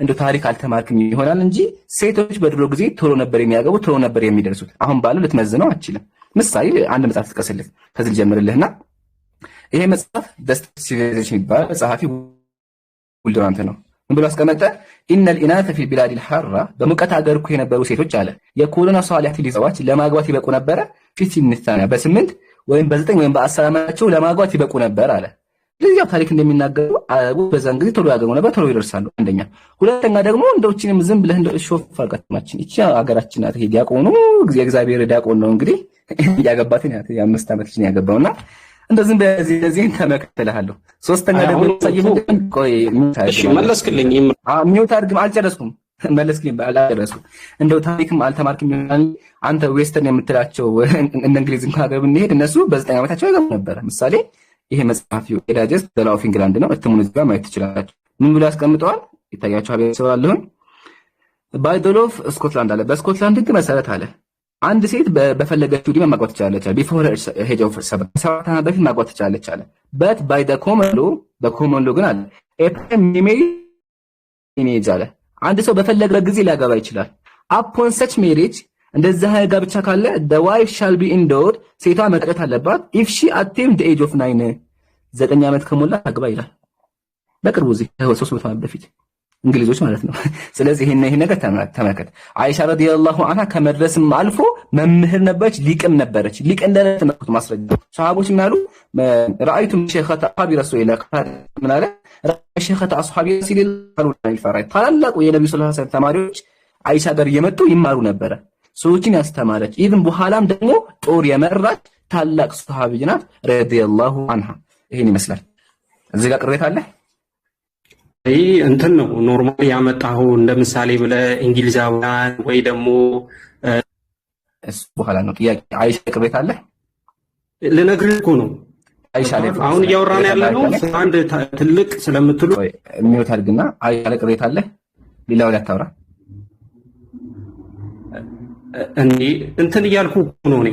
እንደው ታሪክ አልተማርክም ይሆናል እንጂ ሴቶች በድሮ ጊዜ ቶሎ ነበር የሚያገቡት፣ ቶሎ ነበር የሚደርሱት። አሁን ባለው ልትመዝነው አትችልም። ምሳሌ አንድ መጽሐፍ ትቀስልህ ከዚህ ልጀምርልህና ይሄ መጽሐፍ ደስት ሲቪላይዜሽን ይባላል። ጸሐፊ ውልዱራንት ነው። ምን ብሎ አስቀመጠ? ኢነል ኢናተ ፊ ቢላዲል ሐራ በሙቀት ሀገር እኮ የነበሩ ሴቶች አለ የኩሉና ሷሊሐት ሊዘዋጅ ለማግባት ይበቁ ነበረ። ፊት ሲንታና በ8 ወይም በ9 ወይም በ10 ዓመታቸው ለማግባት ይበቁ ነበር አለ። ስለዚህ ያው ታሪክ እንደሚናገሩ አረቦች በዛን ጊዜ ቶሎ ያገቡ ነበር፣ ቶሎ ይደርሳሉ። አንደኛ። ሁለተኛ ደግሞ እንደውችንም ዝም ብለህ እንደው ሾፍ አጋጥማችን እቺ ሀገራችን ናት። ይሄ ዲያቆኑ እግዚአብሔር ዲያቆን ነው እንግዲህ ያገባትን የ5 ዓመት ልጅ ነው ያገባውና እንደዚህ በዚህ ተመክተልሃለሁ። ሶስተኛ ደግሞ ሳይሆን ቆይ እሺ መለስክልኝ። ሚውት አድርግም አልጨረስኩም። መለስክልኝ አልጨረስኩም። እንደው ታሪክም አልተማርክም ይሆናል። አንተ ዌስተርን የምትላቸው እነ እንግሊዝ እንኳን ሀገር ብንሄድ እነሱ በ9 ዓመታቸው ያገቡ ነበር። ምሳሌ ይሄ መጽሐፍ ኤዳጀስት ዘ ላው ኦፍ ኢንግላንድ ነው። እትሙን እዚህ ጋር ማየት ትችላላችሁ። ምን ብሎ ያስቀምጠዋል? ይታያችኋል። ቤተሰባለሁን ባይ ዘ ሎው ኦፍ ስኮትላንድ አለ። በስኮትላንድ ህግ መሰረት አለ አንድ ሴት በፈለገችው ዕድሜ ማግባት ትችላለች አለ። ቢፎር ሄጅ ኦፍ 7 ዓመት በፊት ማግባት ትችላለች አለ። በት ባይ ዘ ኮመን ሎ ግን አለ ኤ ሜሪ ኢሜጅ አለ አንድ ሰው በፈለገበት ጊዜ ሊያገባ ይችላል። አፖን ሰች ሜሪጅ እንደዛ ጋብቻ ካለ the wife shall be endowed ሴቷ መቅረት አለባት if she attained the age of 9 ዓመት ከሞላ ታግባ ይላል። በቅርቡ እዚህ 300 ዓመት በፊት እንግሊዞች ማለት ነው። ስለዚህ ይሄን ነገር ተመልከት። አይሻ ረዲየላሁ ዐንሃ ከመድረስም አልፎ መምህር ነበረች፣ ሊቅም ነበረች። ሊቅ እንደተመረጡ ማስረጃ ሰሃቦች ምን አሉ? ረአይቱ ሸይኸተ አስሐቢ ረሱሊላህ ምን አለ? ሸይኸተ አስሐቢ ረሱሊላህ ታላላቁ የነብዩ ሰለላሁ ዐለይሂ ወሰለም ተማሪዎች አይሻ ጋር እየመጡ ይማሩ ነበረ። ሰዎችን ያስተማረች ኢቭን በኋላም ደግሞ ጦር የመራች ታላቅ ሰሃቢይ ናት ረዲየላሁ ዐንሃ። ይሄን ይመስላል። እዚህ ጋር ቅሬታ አለ? ይህ እንትን ነው ኖርማሊ ያመጣኸው እንደ ምሳሌ ብለህ እንግሊዛውያን ወይ ደግሞ እሱ በኋላ ነው ጥያቄ። አይሻ ቅሬታ አለ? ልነግርህ እኮ ነው። አይሻ ላይ አሁን እያወራን ያለነው አንድ ትልቅ ስለምትሉ የሚወት አድርግና አይሻ ላይ ቅሬታ አለ? ሌላው ላይ አታውራ። እንትን እያልኩ ነው እኔ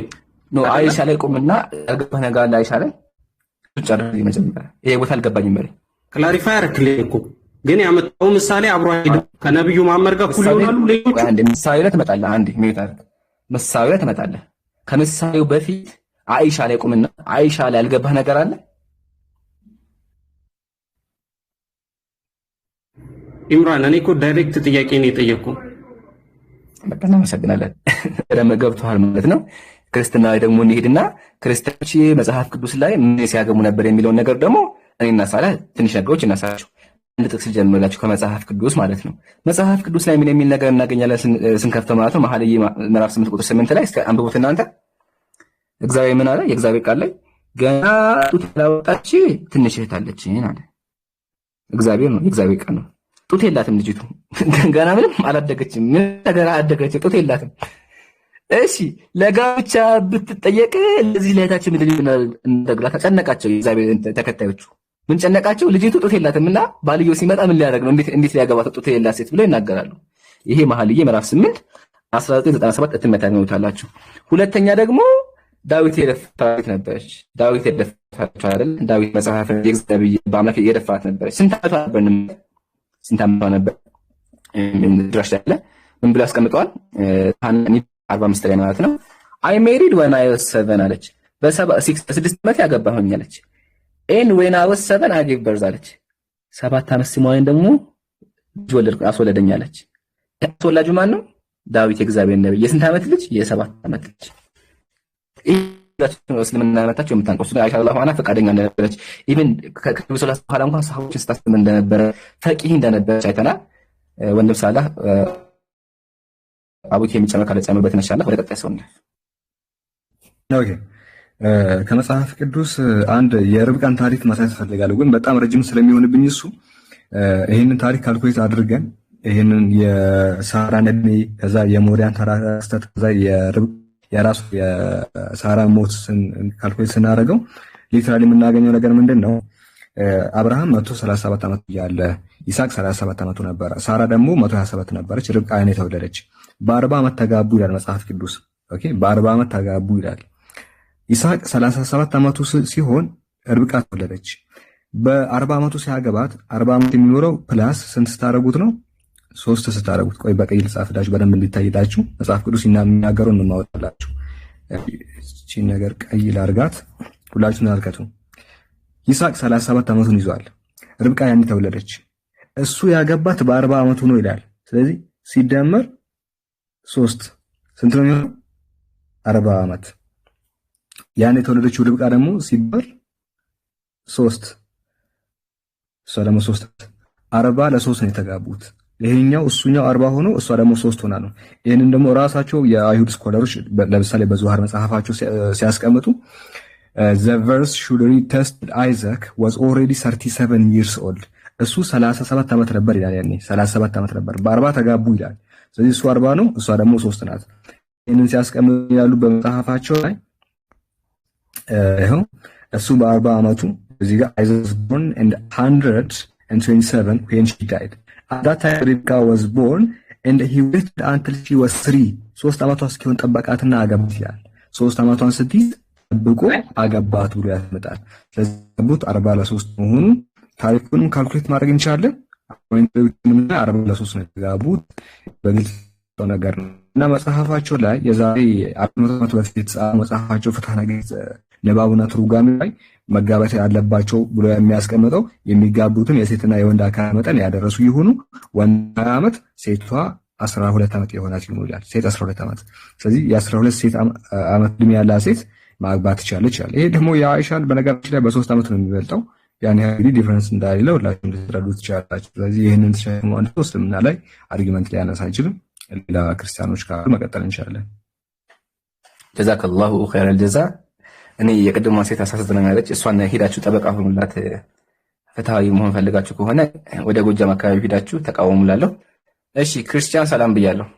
ነው። አይሻ ላይ ቁምና ያልገባህ ነገር አለ አይሻ ላይ ጨርሰህ መጀመሪያ ይሄ ቦታ አልገባኝም ማለት ክላሪፋይ አደረክልኝ እኮ ግን ያመጣው ምሳሌ አብሮ አይደለም ከነብዩ መሐመድ ጋር እኩል ይሆናሉ። ሌሎች አንድ ምሳሌ ላይ ትመጣለህ። አንዴ ሚውት አድርግ። ምሳሌ ላይ ትመጣለህ። ከምሳሌው በፊት አይሻ ላይ ቁምና አይሻ ላይ ያልገባህ ነገር አለ? ኢምራን እኔ እኮ ዳይሬክት ጥያቄ ነው የጠየቅኩህ። በቃ እናመሰግናለን። ደም ገብቶሃል ማለት ነው። ክርስትና ላይ ደግሞ እንሄድና ክርስቲያኖች መጽሐፍ ቅዱስ ላይ ምን ሲያገሙ ነበር የሚለውን ነገር ደግሞ እኔና ሳላ ትንሽ ነገሮች እናሳያችሁ። አንድ ጥቅስ ልጀምርላችሁ ከመጽሐፍ ቅዱስ ማለት ነው። መጽሐፍ ቅዱስ ላይ ምን የሚል ነገር እናገኛለን ስንከፍተው ማለት ነው። መኃልየ ምዕራፍ 8 ቁጥር 8 ላይ እስከ አንብቡት እናንተ። እግዚአብሔር ምን አለ? የእግዚአብሔር ቃል ላይ ገና ጡት ያላወጣች ትንሽ እህት አለችኝ አለ። እግዚአብሔር ነው፣ የእግዚአብሔር ቃል ነው። ጡት የላትም ልጅቱ፣ ገና ምንም አላደገችም። ምን ነገር አደገች? ጡት የላትም። እሺ ለጋብቻ ብትጠየቅ ለዚህ ለእህታችን ምንድን እንደግላ ተጨነቃቸው። የእግዚአብሔር ተከታዮቹ ምን ጨነቃቸው? ልጅቱ ጡት የላትምና ባልየው ሲመጣ ምን ሊያደርግ ነው? እንዴት ሊያገባት ጡት የላት ሴት ብለው ይናገራሉ። ይሄ መኃልየ ምዕራፍ 8 1997 እትመታ ነው። ሁለተኛ ደግሞ ዳዊት የደፋት ነበረች። ዳዊት የደፋት አይደል? ዳዊት መጽሐፍ የእግዚአብሔር በአምላክ የደፋት ነበረች። ስንት ዓመቷ ነበር? ድራሽ ያለ ምን ብሎ ያስቀምጠዋል? ታናኒ 45 ላይ ማለት ነው። አይ ሜሪድ when I was 7 አለች። በ6 ዓመት ያገባሁኝ አለች። and when I was 7 I gave birth አለች። 7 ዓመት ሲሞላኝ ደግሞ ልጅ ወለድኩ አስወለደኝ አለች። ተወላጁ ማን ነው? ዳዊት የእግዚአብሔር ነብይ። የስንት ዓመት ልጅ? የ7 ዓመት ልጅ። እስልምና መጣቸው የምታንቀሱ አይሻ አላህ ዋና ፈቃደኛ እንደነበረች ኢቭን ከነብዩ ሰለላሁ ዐለይሂ ወሰለም እንኳን ሰሃቦችን ስታስተምር እንደነበረ ፈቂህ እንደነበረች አይተናል። ወንድም ሳላህ አቡኪ የሚጨመር ካለ ጨምርበት እንሻላ ወደ ቀጣይ ሰው ነው። ኦኬ ከመጽሐፍ ቅዱስ አንድ የርብቃን ታሪክ ማሳየት ፈልጋለሁ፣ ግን በጣም ረጅም ስለሚሆንብኝ እሱ ይሄንን ታሪክ ካልኩሌት አድርገን ይሄንን የሳራን እድሜ ከዛ የሞሪያን ተራስተት ከዛ የራሱ የሳራ ሞት ካልኩሌት ስናደርገው ሊትራሊ የምናገኘው ነገር ምንድነው? አብርሃም 137 ዓመት ያለ ይስሐቅ 37 ዓመቱ ነበር። ሳራ ደግሞ 127 ነበረች። ርብቃ አይነ ተወለደች። በ40 ዓመት ተጋቡ ይላል መጽሐፍ ቅዱስ። ኦኬ በ40 ዓመት ተጋቡ ይላል። ይስሐቅ 37 ዓመቱ ሲሆን ርብቃ ተወለደች። በ40 ዓመቱ ሲያገባት 40 ዓመት የሚኖረው ፕላስ ስንት ስታረጉት ነው? 3 ስታረጉት። ቆይ በቀይ ልጻፍላችሁ በደንብ እንዲታይላችሁ መጽሐፍ ቅዱስ የሚናገረው እንማወጣላችሁ። እቺ ነገር ቀይ ላርጋት ሁላችሁም ተመልከቱ። ይስሐቅ 37 ዓመቱን ይዟል። ርብቃ ያኔ ተወለደች። እሱ ያገባት በ40 ዓመቱ ነው ይላል። ስለዚህ ሲደመር 3 ስንት ነው የሚሆነው? 40 ዓመት። ያኔ የተወለደችው ርብቃ ደግሞ ሲደመር 3 እሷ ደግሞ 3 40 ለ3 ነው የተጋቡት። ይሄኛው እሱኛው 40 ሆኖ እሷ ደግሞ 3 ሆና ነው። ይሄንን ደግሞ ራሳቸው የአይሁድ ስኮላሮች ለምሳሌ በዙሃር መጽሐፋቸው ሲያስቀምጡ the verse should read tested Isaac was already 37 years old እሱ 37 ዓመት ነበር ይላል። ያኔ 37 ዓመት ነበር። በ40 ተጋቡ ይላል። ስለዚህ እሱ 40 ነው፣ እሷ ደግሞ 3 ናት። ይሄንን ሲያስቀምጡ ያሉ በመጽሐፋቸው ላይ ይሄው እሱ በ40 ዓመቱ እዚህ ጋር Isaac was born in 127 when she died. At that time Rebecca was born and he waited until she was 3 3 ዓመቷ እስኪሆን ጠበቃትና አገባት ይላል። 3 ዓመቷን ስትይዝ ጠብቆ አገባት ብሎ ያስመጣል። ስለዚህ ጠብቆት 40 ለ3 መሆኑ ታሪኩንም ካልኩሌት ማድረግ እንችላለን። 40 ለ3 ነው የተጋቡት በግልጽ ነገር ነው። እና መጽሐፋቸው ላይ የዛሬ 400 ዓመት በፊት የተጻፈ መጽሐፋቸው ፍትሐ ነገሥት ንባቡና ትርጓሜ ላይ መጋባት ያለባቸው ብሎ የሚያስቀምጠው የሚጋቡትን የሴትና የወንድ አካል መጠን ያደረሱ ይሁኑ፣ ወንድ ዓመት ሴቷ 12 ዓመት የሆናት ይሁኑ ይላል። ሴት 12 ዓመት። ስለዚህ የ12 ሴት ዓመት ዕድሜ ያላት ሴት ማግባት ትችላለች ይላል። ይሄ ደግሞ የአይሻን በነገራችን ላይ በ3 ዓመት ነው የሚበልጠው። ያን ያህል ዲፈረንስ እንዳለ ሁላችሁም ልትረዱ ትችላላችሁ። ስለዚህ ይሄንን ተሸክሞ አንድ እስልምና ላይ አርጊመንት ሊያነሳ አይችልም። ሌላ ክርስቲያኖች ካሉ መቀጠል እንችላለን። ጀዛከላሁ ኸይረል ጀዛ። እኔ የቅድሟ ሴት አሳስደናለች። እሷን ሄዳችሁ ጠበቃ ሆኑላት። ፍትሃዊ መሆን ፈልጋችሁ ከሆነ ወደ ጎጃም አካባቢ ሄዳችሁ ተቃወሙላለሁ። እሺ ክርስቲያን ሰላም ብያለሁ።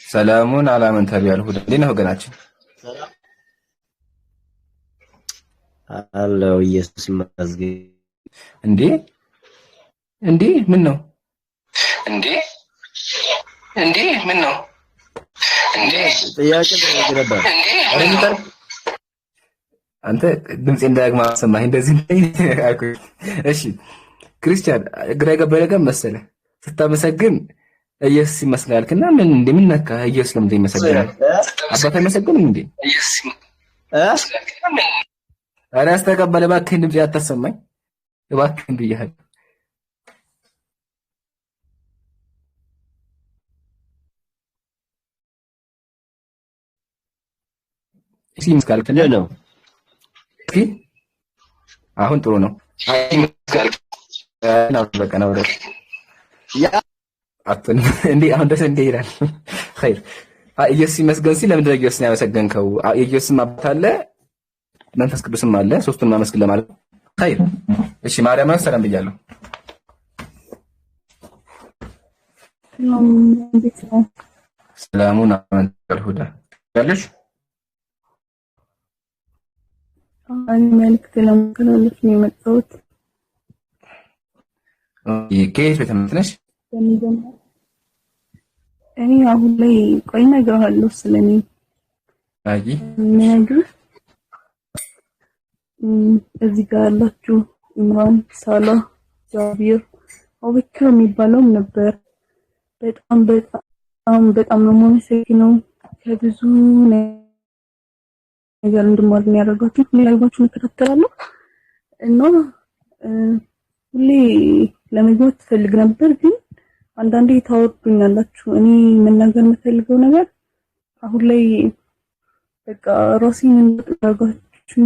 ሰላሙን አላመን ተቢያል ሁሉ እንዴ ነው ወገናችን? አላህ ኢየሱስ ይመስገን። እንዴ ምን ነው? እንዴ ምን ነው? ጥያቄ ነበር። አንተ ድምጽ እንዳያግማ ሰማህ እንደዚህ አይኩ። እሺ ክርስቲያን ግራ የገባኝ ነገር መሰለህ ስታመሰግን ኢየሱስ ይመስላልክና ምን እንደምንነካ ኢየሱስ ለምን ይመሰግናል? አባታ ይመሰግን እንዴ? ኧረ አስተቀበለ እባክህን ድምጽ አታሰማኝ እባክህን ብያለሁ። እሺ መስካልከለ ነው። እሺ አሁን ጥሩ ነው። በቃ ነው ያ አጥን እንዴ አሁን ደስ እንዴ ይላል። ኸይር ኢየሱስ ይመስገን ሲል ለምንድን ነው ኢየሱስን ያመሰገንከው? ኢየሱስም አባት አለ መንፈስ ቅዱስም አለ ሶስቱን ማመስገን ለማለት ኸይር። እሺ ማርያም ሰላም ብያለሁ። ሰላሙን አመንተል ሁዳ ያለሽ አይ መልክት ለማስተላለፍ ነው የመጣሁት። ከየት ቤተ እምነት ነሽ? እኔ አሁን ላይ ቆይ እነግርሃለሁ ስለኔ። አይ ምንድነው እዚህ ጋር ያላችሁ ኢምራን፣ ሳላ፣ ጃቢር፣ አቡበክር የሚባለውም ነበር። በጣም ነው የማመሰግነው ከብዙ ነገር እንድማር ነው ያደረጋችሁ። ሁሌ ላይቫችሁን እከታተላለሁ እና ሁሌ ለመግባት ትፈልግ ነበር ግን አንዳንዴ ታወርዱኛላችሁ። እኔ መናገር የምፈልገው ነገር አሁን ላይ በቃ ራሴን እንዳደረጋችሁ።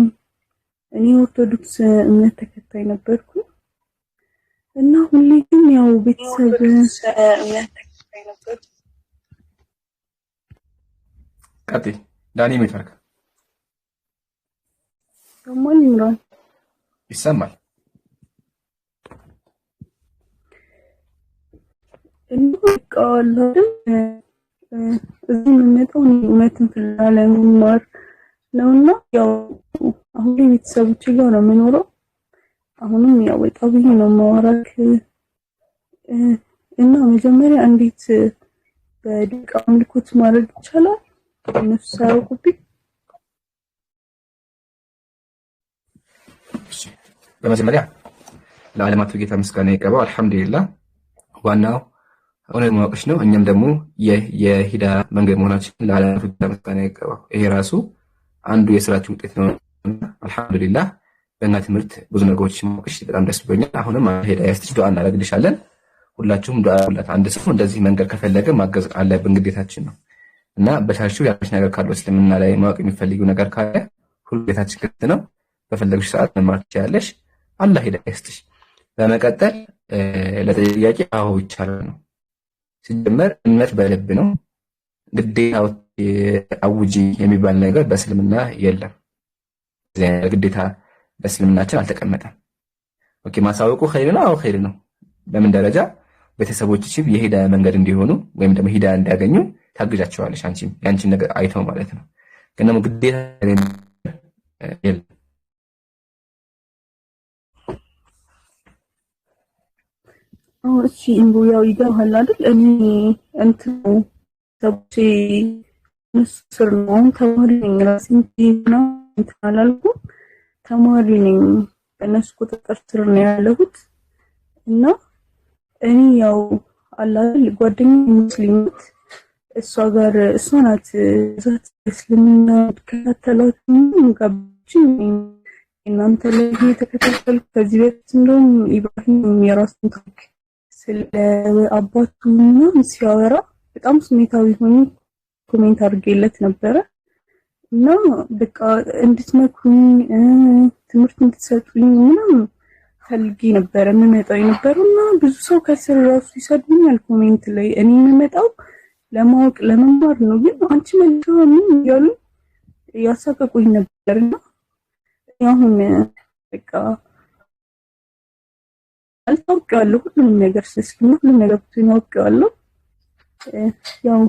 እኔ ኦርቶዶክስ እምነት ተከታይ ነበርኩ እና ሁሌ ግን ያው ቤተሰብ እምነት ተከታይ ነበርኩ። ቀጥይ ዳኒ ሜትወርክ ሰማል ይምራል ይሰማል። እና በቃ እዚህ የምመጣው እውነትን ፍለጋ ለመማር ነውና ያው አሁን ላይ ቤተሰቦቼ ጋር ነው የምኖረው። አሁንም ያው ወጣ ብዬ ነው የማወራክ እና መጀመሪያ እንዴት በድንቅ አምልኮት ማድረግ ይቻላል እነሱ ሳያውቁብኝ። በመጀመሪያ ለዓለማቱ ጌታ ምስጋና ይገባው። አልሐምዱሊላህ ዋናው እውነት ማወቅሽ ነው። እኛም ደግሞ የሂዳ መንገድ መሆናችን ለዓለማቱ ጌታ ምስጋና ይገባው። ይሄ ራሱ አንዱ የስራችን ውጤት ነው። አልሐምዱሊላህ በእኛ ትምህርት ብዙ ነገሮች ማወቅሽ በጣም ደስ ብሎኛል። አሁንም ሂዳ ያስትሽ ዱዓ እናደርግልሻለን። ሁላችሁም ዱዓ አድርጉላት። አንድ ሰው እንደዚህ መንገድ ከፈለገ ማገዝ አለብን፣ ግዴታችን ነው እና በቻልሽው ያለሽ ነገር ካለ እስልምና ላይ ማወቅ የሚፈልጊው ነገር ካለ ሁሉ ቤታችን ክፍት ነው። በፈለግሽ ሰዓት መማር ትችያለሽ። አላህ ሂዳ ያስትሽ። በመቀጠል ለጥያቄ አዎ ይቻላል ነው። ሲጀመር እምነት በልብ ነው። ግዴታ አውጂ የሚባል ነገር በእስልምና የለም። ግዴታ በእስልምናችን አልተቀመጠም። ኦኬ ማሳወቁ ኸይር ነው። አዎ ኸይር ነው። በምን ደረጃ ቤተሰቦችሽ የሂዳ መንገድ እንዲሆኑ ወይም ደግሞ ሂዳ እንዲያገኙ ታግዣቸዋለሽ። አንቺም ያንቺን ነገር አይተው ማለት ነው። ግን ደግሞ ግዴታ የለም። እሺ ያው ይገባሃል አይደል? እኔ እንትን ሰብቼ ንስር ነው ተማሪ ነኝ። ራሴን ነው እንትን አላልኩም። ተማሪ ነኝ። በእነሱ ቁጥጥር ስር ነው ያለሁት እና እኔ ያው አላል ጓደኛዬ ሙስሊም እሷ ናት ዛት እስልምና ከተከታተላት ጋብቺ እናንተ ላይ የተከታተልኩ ከዚህ በፊት እንደውም ኢብራሂም የራሱን ታሪክ ስለ አባቱ ምናምን ሲያወራ በጣም ስሜታዊ ሆኜ ኮሜንት አድርጌለት ነበረ እና በቃ እንድትመክሩኝ ትምህርት እንድትሰጡኝ ምናምን ፈልጌ ነበረ የምመጣው የነበረውና ብዙ ሰው ከስር ራሱ ይሰድቡኛል ኮሜንት ላይ። እኔ የምመጣው ለማወቅ ለመማር ነው፣ ግን አንቺ መልካም ምን እያሉ ያሳቀቁኝ ነበርና አሁን በቃ አልታውቀዋለሁ ሁሉንም ነገር ስለስልምና ሁሉም ነገር አውቀዋለሁ። ያው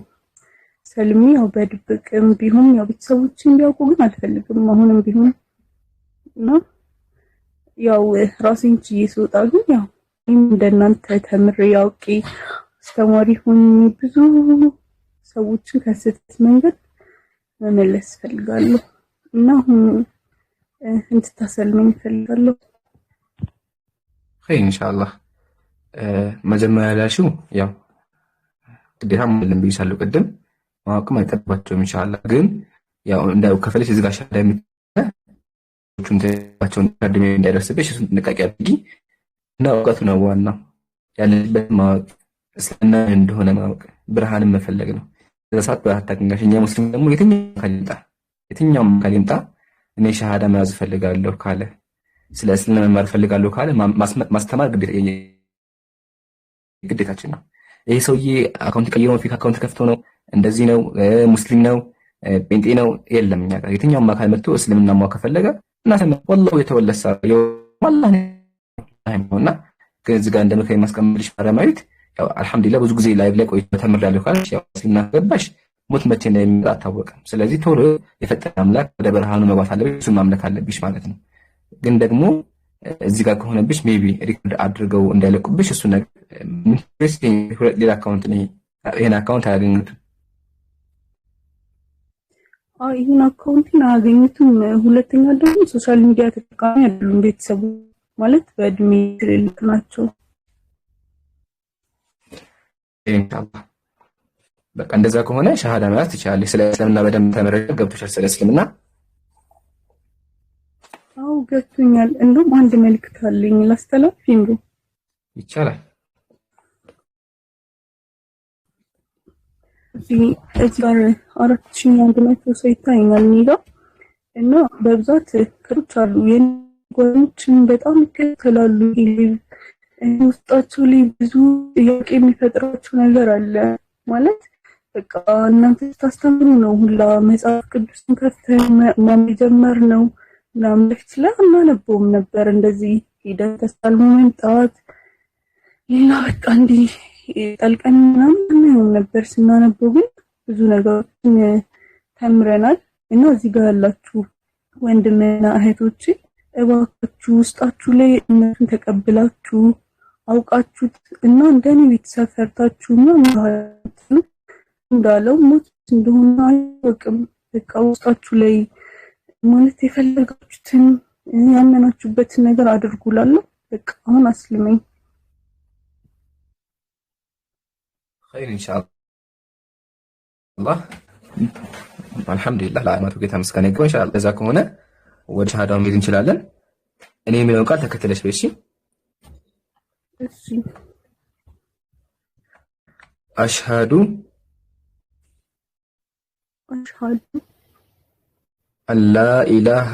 ሰልሚ ያው በድብቅም ቢሆን ያው ቤተሰቦችን ቢያውቁ ግን አልፈልግም አሁንም ቢሆን እና ያው ራሴን ችዬ ስወጣ ግን ያው እንደናንተ ተምሬ አውቄ አስተማሪ ሆኜ ብዙ ሰዎችን ከስህተት መንገድ መመለስ ፈልጋለሁ እና አሁን እንድታሰልመኝ ፈልጋለሁ። ኢንሻአላህ መጀመሪያ ላልሽው ያው ግዴታ ምንም ቢይሳሉ ቅድም ማወቅም አይጠባቸውም ኢንሻአላህ። ግን ያው እንዳው ከፈለሽ እዚህ ጋር ሻዳ ቹን ታድሜ እንዳይደርስብሽ እሱን ጥንቃቄ አድርጊ እና እውቀቱ ነው ዋናው ያለበት ማወቅ እስልምና እንደሆነ ማወቅ ብርሃንን መፈለግ ነው። ለዛት በአታገኛሽ እኛ ሙስሊም ደግሞ የትኛውም ካሊምጣ እኔ ሸሃዳ መያዝ ፈልጋለሁ ካለ ስለ እስልምና መማር ፈልጋለሁ ካለ ማስተማር ግዴታችን ነው። ይሄ ሰውዬ አካውንት ቀይሮ ፌክ አካውንት ከፍቶ ነው እንደዚህ ነው ሙስሊም ነው ጴንጤ ነው የለም። እኛ ጋር የትኛውም አካል መጥቶ እስልምና ማወቅ ከፈለገ እና ወላሂ የተወለሰ ወላሂ ነውና ከዚህ ጋር እንደምከይ ማስቀመጥሽ ባረማዊት ያው አልহামዱሊላህ ብዙ ጊዜ ላይቭ ላይ ቆይቶ ተምሬያለሁ ካለሽ ያው እስልምና ገባሽ ሞት መቼ እንደሚመጣ አታወቅም። ስለዚህ ቶሎ የፈጠረ አምላክ ወደ ብርሃኑ መግባት አለብሽ፣ እሱን ማምለክ አለብሽ ማለት ነው። ግን ደግሞ እዚህ ጋር ከሆነብሽ ሜቢ ሪኮርድ አድርገው እንዳይለቁብሽ እሱ ነገር ሌላ አካውንት ነው ይሄን አካውንት አያገኙትም። ይሄን አካውንት አያገኙትም። ሁለተኛ ደግሞ ሶሻል ሚዲያ ተጠቃሚ አይደሉም ቤተሰቡ ማለት በእድሜ ትልልቅ ናቸው። ኢንሻአላህ በቃ እንደዛ ከሆነ ሸሃዳ መያዝ ትችላለሽ። ስለ እስልምና በደንብ ተመረቀ ገብቶሻል ስለ እስልምና? አው ገብቶኛል። እንደውም አንድ መልእክት አለኝ ላስተላልፍ ይቻላል። እዚህ ጋር 4100 ሰው ይታየኛል የሚለው እና በብዛት ክሮች አሉ የጓደኞችን በጣም ይከተላሉ። ውስጣቸው ላይ ብዙ ጥያቄ የሚፈጥራቸው ነገር አለ ማለት በቃ እናንተ ታስተምሩ ነው ሁላ መጽሐፍ ቅዱስን ከፍተን ማመጀመር ነው ምናምን ላይ አናነበውም ነበር እንደዚህ ሄደን ተሳልሞ መምጣት ሌላ በቃ እንዲህ ጠልቀን ምናምን ነበር ስናነበው ግን ብዙ ነገሮችን ተምረናል። እና እዚህ ጋር ያላችሁ ወንድምና እህቶች እባካችሁ ውስጣችሁ ላይ እነሱን ተቀብላችሁ አውቃችሁት እና እንደኔ ቤተሰብ ፈርታችሁ ምናምን እንዳለው ሞት እንደሆነ አይወቅም። በቃ ውስጣችሁ ላይ ማለት የፈለጋችሁትን ያመናችሁበትን ነገር አድርጉላለሁ። በቃ አሁን አስልመኝ خير ان شاء الله አልহামዱሊላህ ለአማቱ ጌታ ምስጋና ይግባው። ኢንሻአላህ እዛ ከሆነ ወደ ሸሃዳው መሄድ እንችላለን። እኔ የሚለውን ቃል ተከተለሽ በእሺ እሺ አሽሃዱ አላ ኢላሃ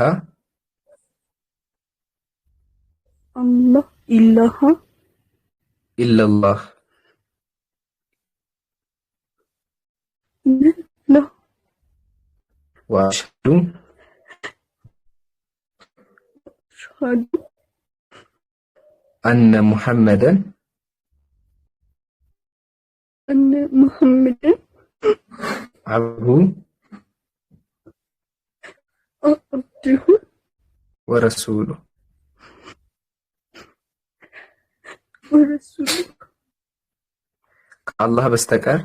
ኢላላህ لا وأشهد أن محمدا عبده ورسوله الله بستكر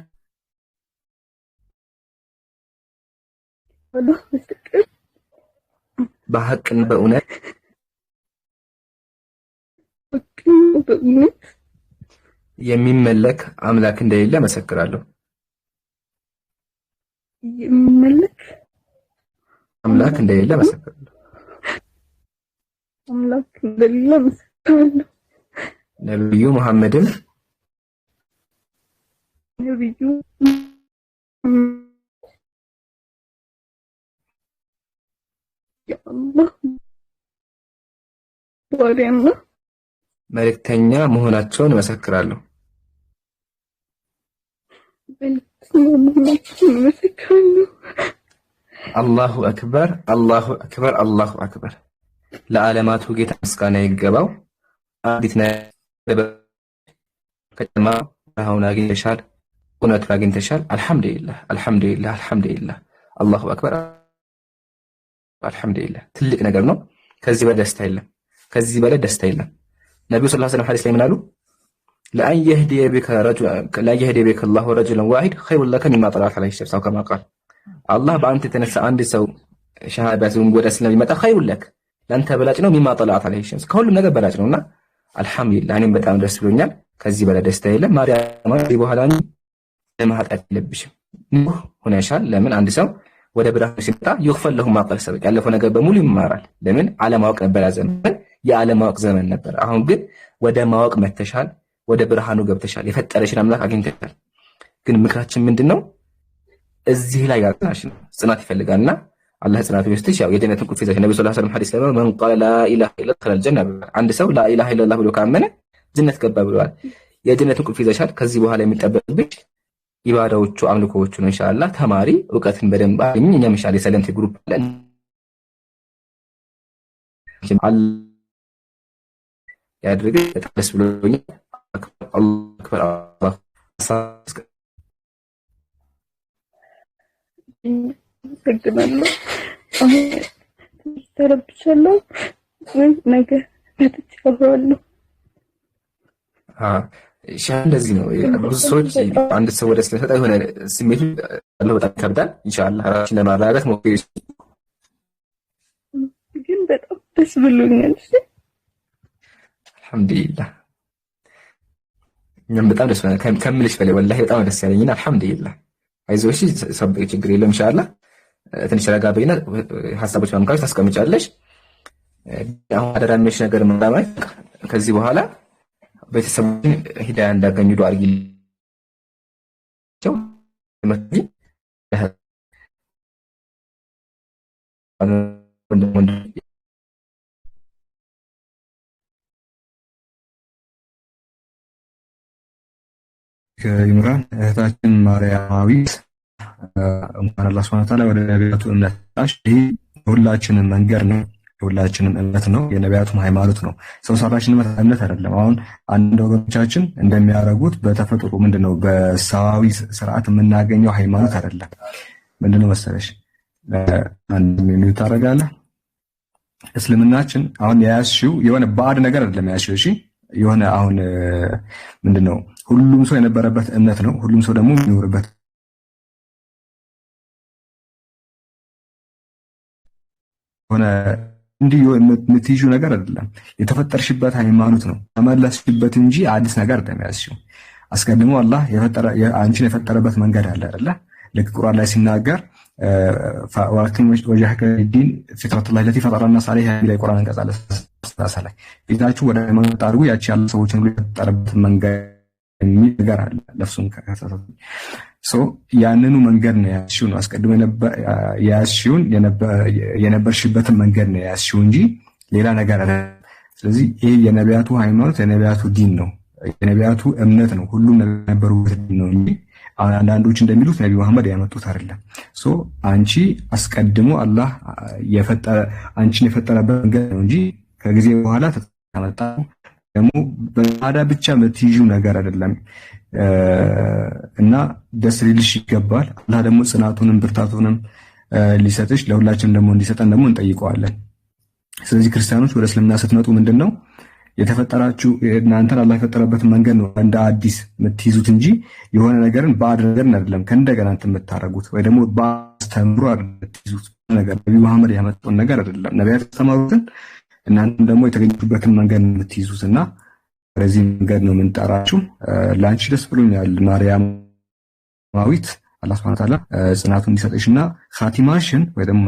በሐቅና በእውነት የሚመለክ አምላክ እንደሌለ መሰክራለሁ። የሚመለክ አምላክ እንደሌለ መሰክራለሁ። ነብዩ መሐመድም መልእክተኛ መሆናቸውን እመሰክራለሁ። አላሁ አክበር አላሁ አክበር አላሁ አክበር። ለዓለማቱ ጌታ ምስጋና ይገባው። አንዲት ከጨለማ ብርሃን አግኝተሻል፣ እውነቱን አግኝተሻል። አልሐምዱሊላህ አልሐምዱሊላህ አልሐምዱሊላህ። አላሁ አክበር አልሐምዱሊላህ። ትልቅ ነገር ነው። ከዚህ በላይ ደስታ የለም። ከዚህ በላይ ደስታ የለም። ነብዩ ሰለላሁ ዐለይሂ ወሰለም ሐዲስ ላይ ምን አሉ? ለአን የህዲየ ቢከ አላሁ ረጁለን ዋሂድ ኸይሩን ለከ ሚማ ጠለዐት ዐለይሂ ሸምስ ከማ ቃል። አላህ በአንተ የተነሳ አንድ ሰው ሸሃዳ ሲሆን ወደ እስልምና ቢመጣ ኸይሩን ለክ ለአንተ በላጭ ነው። ሚማ ጠለዐት ዐለይሂ ሸምስ ከሁሉም ነገር በላጭ ነውና አልሐምዱሊላህ። እኔም በጣም ደስ ብሎኛል። ከዚህ በላይ ደስታ የለም። ማርያም ከዚህ በኋላ ለማህጣት የለብሽም። ንጹህ ሆነሻል። ለምን አንድ ሰው ወደ ብርሃኑ ሲመጣ ይغفر له ما قد سبق ያለፈው ነገር በሙሉ ይማራል። ለምን አለማወቅ ነበር ዘመን የአለማወቅ ዘመን ነበር። አሁን ግን ወደ ማወቅ መተሻል፣ ወደ ብርሃኑ ገብተሻል፣ የፈጠረሽን አምላክ አግኝተሻል። ግን ምክራችን ምንድነው? እዚህ ላይ ያጽናሽ ነው፣ ጽናት ይፈልጋልና አላህ ጽናት ይስጥሽ። ያው የጀነትን ቁልፍ ይዘሽ ነብዩ ሰለላሁ ዐለይሂ ወሰለም ሐዲስ ላይ من قال لا اله الا الله دخل الجنه አንድ ሰው لا اله الا الله ብሎ ካመነ ጀነት ገባ ብለዋል። የጀነትን ቁልፍ ይዘሻል። ከዚህ በኋላ የሚጠበቅብሽ ኢባዳዎቹ አምልኮዎቹ ነው። ኢንሻአላህ ተማሪ ዕውቀትን በደንብ አግኝ። እኛም ኢንሻአላህ ሰለምቲ ግሩፕ አለን ያድርግ። ደስ ብሎኛል። አክበር አላህ ሰግናለሁ። አሁን ተረብቻለሁ ወይ ነገ በትቻለሁ። እንደዚህ ነው። ብዙ ሰዎች አንድ ሰው ወደ ስለሰጠ የሆነ ስሜቱ አለው በጣም ይከብዳል። ኢንሻአላህ ራስን ለማረጋጋት ሞክሪ። ግን በጣም ደስ ብሎኛል። አልሐምዱሊላህ እኛም በጣም ደስ ብሎናል ከምልሽ በላይ ወላሂ በጣም ደስ ያለኝና አልሐምዱሊላህ። አይዞሽ ሰብቅ ችግር የለም ኢንሻአላህ። ትንሽ ረጋ በይና ሐሳቦች ማምካሽ ታስቀምጫለሽ። አሁን አደራምሽ ነገር ማለት ከዚህ በኋላ ቤተሰቦችን ሂዳያ እንዳገኙ ዱዓ አድርጊላቸው። ከኢምራን እህታችን ማርያማዊት እንኳን አላህ Subhanahu Wa Ta'ala ወደ ነቢያቱ እምነት ታሽ። ይሄ ሁላችንም መንገድ ነው፣ ሁላችንም እምነት ነው፣ የነቢያቱም ሃይማኖት ነው። ሰው ሰራሽ እምነት አይደለም። አሁን አንድ ወገኖቻችን እንደሚያደርጉት በተፈጥሮ ምንድነው በሰዋዊ ስርዓት የምናገኘው ሃይማኖት አይደለም። ምንድነው መሰለሽ አንድ ምን ታረጋለህ? እስልምናችን አሁን ያያሽው የሆነ ባዕድ ነገር አይደለም ያያሽው። እሺ የሆነ አሁን ምንድነው ሁሉም ሰው የነበረበት እምነት ነው። ሁሉም ሰው ደግሞ የሚኖርበት ሆነ እንዲህ የምትይዡ ነገር አይደለም። የተፈጠርሽበት ሃይማኖት ነው ተመለስሽበት እንጂ አዲስ ነገር እንደሚያስሽው አስቀድሞ አላህ አንቺን የፈጠረበት መንገድ አለ አይደለ? ልክ ቁርአን ላይ ሲናገር ወአቂም ወጅሀከ ሊዲን ፊትረቱላሂ ለቲ ፈጠረ الناس عليها ላይ ቁርአን አንቀጻለ ላይ ፊታችሁ ወደ ሃይማኖት አድርጉ ያቺ ያለ ሰዎችን ሁሉ የፈጠረበት መንገድ የሚገር አለ። ለፍሱን ከከሰተ ያንኑ መንገድ ነው ያስሽው ነው አስቀድሞ ያስሽውን የነበርሽበትን መንገድ ነው ያስሽው እንጂ ሌላ ነገር አይደለም። ስለዚህ ይሄ የነቢያቱ ሃይማኖት የነቢያቱ ዲን ነው፣ የነቢያቱ እምነት ነው። ሁሉም ነበሩበት ነው እንጂ አንዳንዶች እንደሚሉት ነብዩ መሐመድ ያመጡት አይደለም። አንቺ አስቀድሞ አላህ አንቺን የፈጠረበት መንገድ ነው እንጂ ከጊዜ በኋላ ተመጣ ደግሞ በአዳ ብቻ የምትይዥው ነገር አይደለም። እና ደስ ሊልሽ ይገባል። አላህ ደግሞ ጽናቱንም ብርታቱንም ሊሰጥሽ ለሁላችንም ደግሞ እንዲሰጠን ደግሞ እንጠይቀዋለን። ስለዚህ ክርስቲያኖች ወደ እስልምና ስትመጡ ምንድነው የተፈጠራችሁ እናንተን አላህ የፈጠረበትን መንገድ ነው እንደ አዲስ የምትይዙት እንጂ የሆነ ነገርን ባዕድ ነገር አይደለም ከእንደገና እንትን የምታረጉት ወይ ደግሞ ባስተምሩ አትይዙት ነገር ነብዩ መሐመድ ያመጣውን ነገር አይደለም። ነቢያት ያስተማሩትን እናንተም ደግሞ የተገኙበትን መንገድ ነው የምትይዙትና በዚህ መንገድ ነው የምንጠራችሁ። ላንቺ ደስ ብሎኛል ማርያማዊት። አላህ Subhanahu Wa Ta'ala ጽናቱን እንዲሰጥሽና ኻቲማሽን ወይ ደግሞ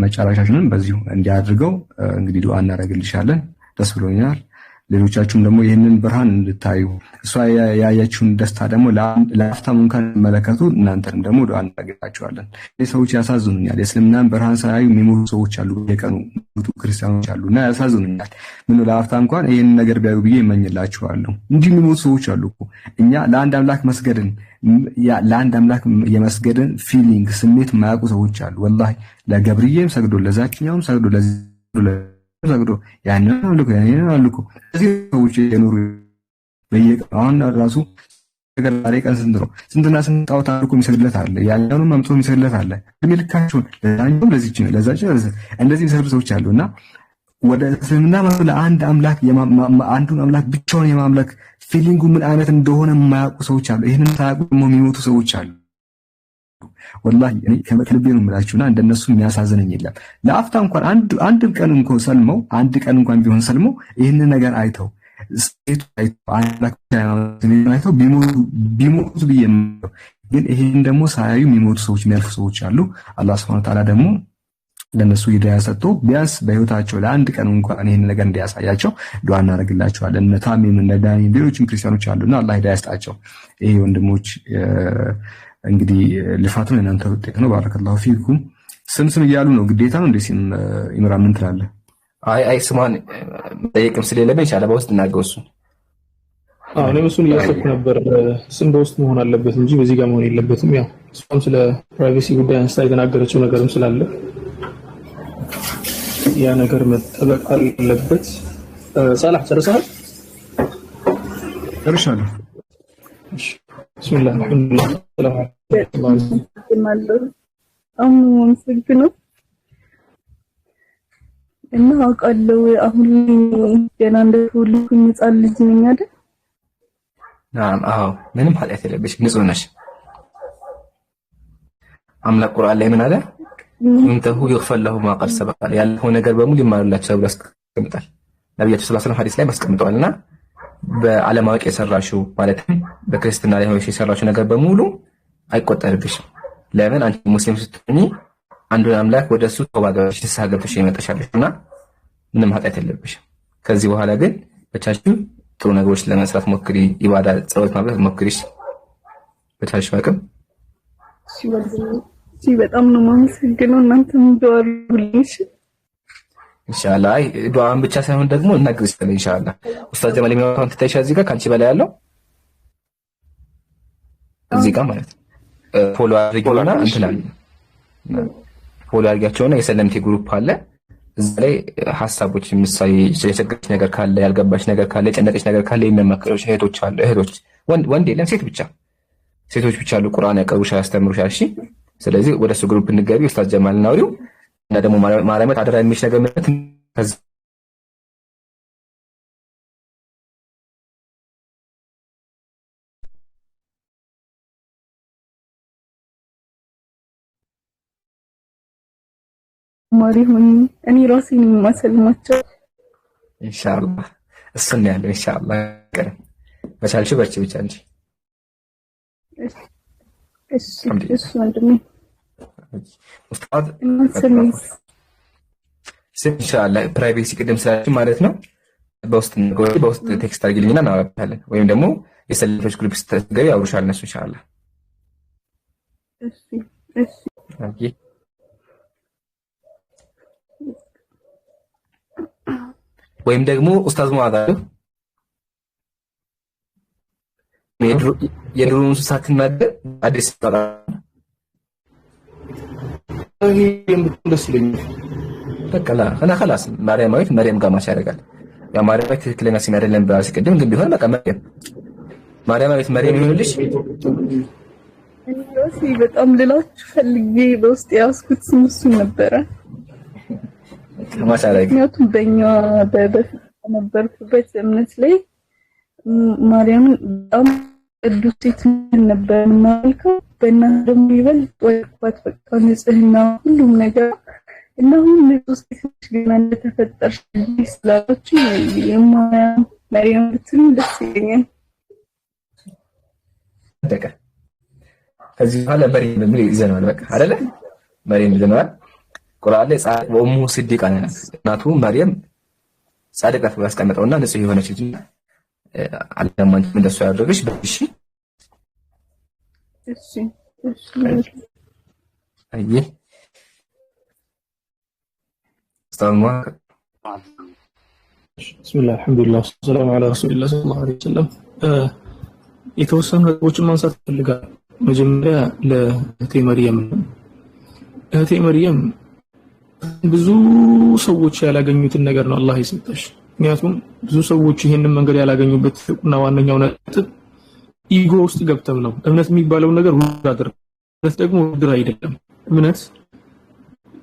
መጨረሻሽንን በዚሁ እንዲያድርገው እንግዲህ ዱዓ እናደርግልሻለን። ደስ ብሎኛል። ሌሎቻችሁም ደግሞ ይህንን ብርሃን እንድታዩ እሷ ያያችሁን ደስታ ደግሞ ለአፍታም እንኳን መለከቱ እናንተንም ደግሞ ዱዓ እናደርግላችኋለን። ሰዎች ያሳዝኑኛል። የእስልምናን ብርሃን ሳያዩ የሚሞቱ ሰዎች አሉ፣ የቀኑ ብዙ ክርስቲያኖች አሉና ያሳዝኑኛል። ምን ለአፍታ እንኳን ይህንን ነገር ቢያዩ ብዬ እመኝላችኋለሁ። እንዲህ የሚሞቱ ሰዎች አሉ እኮ እኛ ለአንድ አምላክ መስገድን ለአንድ አምላክ የመስገድን ፊሊንግ ስሜት የማያውቁ ሰዎች አሉ። ወላሂ ለገብርዬም ሰግዶ ለዛችኛውም ሰግዶ ሰግዶ ያንን አልኩ እዚህ ሰዎች የኖሩ በየቀኑ ራሱ ነገር ላይ ቀን ስንትና ስንት ጣዖት አልኩ የሚሰግድለት አለ፣ ያኛውንም አምጥቶ የሚሰግድለት አለ። ለሚልካቸውን ለዛኛው ለዚህች ለዛኛው እንደዚህ የሚሰግዱ ሰዎች አሉና ወደ እስልምና ማለት ለአንድ አምላክ አንዱን አምላክ ብቻውን የማምለክ ፊሊንጉ ምን አይነት እንደሆነ የማያውቁ ሰዎች አሉ። ይሄንን ሳያውቁ ደግሞ የሚሞቱ ሰዎች አሉ። ወላሂ እኔ ከልቤ ነው የምላችሁና እንደነሱ የሚያሳዝነኝ የለም። ለአፍታ እንኳን አንድ ቀን እንኳን ሰልመው አንድ ቀን እንኳን ቢሆን ሰልመው ይሄንን ነገር አይተው ሴቱ አይተው ቢሞቱ ብዬ ግን ይሄን ደግሞ ሳያዩ የሚሞቱ ሰዎች የሚያልፉ ሰዎች አሉ። አላህ Subhanahu Wa Ta'ala ደግሞ ለነሱ ሂዳያ ሰጥቶ ቢያንስ በህይወታቸው ለአንድ ቀን እንኳን ይሄን ነገር እንዲያሳያቸው ዱዓ እናደርግላቸዋለን። እነ ታሚም እነ ዳኒ ሌሎችም ክርስቲያኖች አሉና አላህ ሂዳያ ያስጣቸው። ይሄ ወንድሞች እንግዲህ ልፋቱን እናንተ ውጤት ነው። ባረከላሁ ፊኩም። ስም እያሉ ነው ግዴታ ነው እንዴ? ሲም ኢምራን ምን ትላለህ? አይ ስማን ጠይቅም ስለሌለብኝ ይቻላል በውስጥ እናገውሱ። እኔም እሱን እያሰብኩ ነበር። ስም በውስጥ መሆን አለበት እንጂ በዚህ ጋር መሆን የለበትም። ያው እሷም ስለ ፕራይቬሲ ጉዳይ አንስታ የተናገረችው ነገርም ስላለ ያ ነገር መጠበቅ አለበት። ሰላህ ጨርሰሃል? ጨርሻለሁ። ቢስሚላህ አልሐምዱሊላህ ሰላም አለይኩም አመሰግናለሁ። እና አውቃለሁ አሁን ገና እንደተወለድኩኝ ሕፃን ልጅ ነኝ አይደል? አዎ ምንም ኃጢአት የለብሽም፣ ንጹህ ነሽ። አምላክ ቁርአን ላይ ምን አለ? እንተሁ ይغفر له ما قد سبق ያለው ነገር በሙሉ ይማርላችሁ ብሎ አስቀምጧል። ነብያችን ሰለላሁ ዐለይሂ ወሰለም ሐዲስ ላይ አስቀምጠዋልና በዓለማወቅ የሰራሽው ማለትም በክርስትና ላይ ሆነሽ የሰራሽው ነገር በሙሉ አይቆጠርብሽም። ለምን አንቺ ሙስሊም ስትሆኚ አንዱን አምላክ ወደሱ ተውባ ገብተሽ ንስሐ ገብተሽ የመጣሻለሽና ምንም ኃጢአት የለብሽም። ከዚህ በኋላ ግን በቻልሽው ጥሩ ነገሮች ለመስራት ሞክሪ፣ ኢባዳ ጸሎት ማብዛት ሞክሪሽ በቻልሽው አቅም። በጣም ነው የማመሰግነው። እናንተም ዱዓ አድርጉልኝ ኢንሻአላህ። ዱዓን ብቻ ሳይሆን ደግሞ እናግዝሻለን ኢንሻአላህ። ኡስታዝ ጀማል የሚያወራውን ትታይሻ እዚህ ጋር ካንቺ በላይ ያለው እዚህ ጋር ማለት ፎሎ አድርጊውና እንትላል ፎሎ አድርጊያቸውና የሰለምቴ ግሩፕ አለ። እዛ ላይ ሐሳቦች ምሳሌ የቸገረሽ ነገር ካለ ያልገባሽ ነገር ካለ የጨነቀሽ ነገር ካለ የሚመክሩሽ እህቶች አሉ። እህቶች ወንድ የለም ሴቶች ብቻ አሉ። ቁርአን ያቀርቡሻል፣ ያስተምሩሻል። እሺ ስለዚህ ወደሱ ግሩፕ እንገቢ። ኡስታዝ ጀማል ናውሪው እና ደግሞ ማለመት አደራ የሚሽ ነገር ማለት ማሪሁን እኔ ራሴ ነኝ ማሰልማቸው ኢንሻአላህ። እሱን ያለው ኢንሻአላህ ቀረም በቻልሽ በርቺ ብቻ እንጂ እሺ ወንድሜ ኡስታዝ ኢንሻአላህ ፕራይቬሲ ቅድም ስላችሁ ማለት ነው። በውስጥ ቴክስት አድርጊልኝና እናወራለን፣ ወይም ደግሞ የሰለፎች ግሩፕ ስትገቢ አውሩሻል እነሱ ኢንሻአላህ። እሺ ወይም ደግሞ ኡስታዝ ሙአዛብ የድሮውን እንስሳት እናገር አዲስ ተራ ደስ ይለኛል። በቃ انا خلاص ማርያም ጋር ማሽ ያደርጋል። ያ ማርያም ትክክለኛ ስም አይደለም ብላ ሲቀድም ግን ቢሆን በቃ ማርያም ይሆንልሽ። እኔ በጣም ልላችሁ ፈልጌ በውስጥ ያስኩት ስም እሱ ነበረ። ምክንያቱም በእኛ በፊት ነበርኩበት እምነት ላይ ማርያምን በጣም ቅዱስ ሴት ነበር የምናመልከው። በእናት ደግሞ ይበልጥ ወይኳት በቃ ንጽህና ሁሉም ነገር እና ሁሉ ሴት ገና እንደተፈጠርሽ ስላላችሁ ማርያም ብትሉ ደስ ይለኛል። በቃ ከዚህ በኋላ መርየም ምን ይዘናል? በቃ አይደለ መርየም ይዘናል። ቁርአን ላይ ወሙ ስዲቃ ናት እናቱ መርየም ጻድቃ ብሎ ያስቀመጠውና ንጹህ የሆነች ልጅ አለማን እንደሱ ያደረገሽ በእሺ አይ استمع بسم الله الحمد لله والسلام على رسول الله صلى الله عليه وسلم የተወሰኑ ነገሮችን ማንሳት ፈልጋለሁ። መጀመሪያ ለእህቴ መርየም ብዙ ሰዎች ያላገኙትን ነገር ነው አላህ የሰጠሽ። ምክንያቱም ብዙ ሰዎች ይሄንን መንገድ ያላገኙበት እና ዋነኛው ነጥብ ኢጎ ውስጥ ገብተው ነው። እምነት የሚባለው ነገር ውድድር፣ እምነት ደግሞ ውድድር አይደለም። እምነት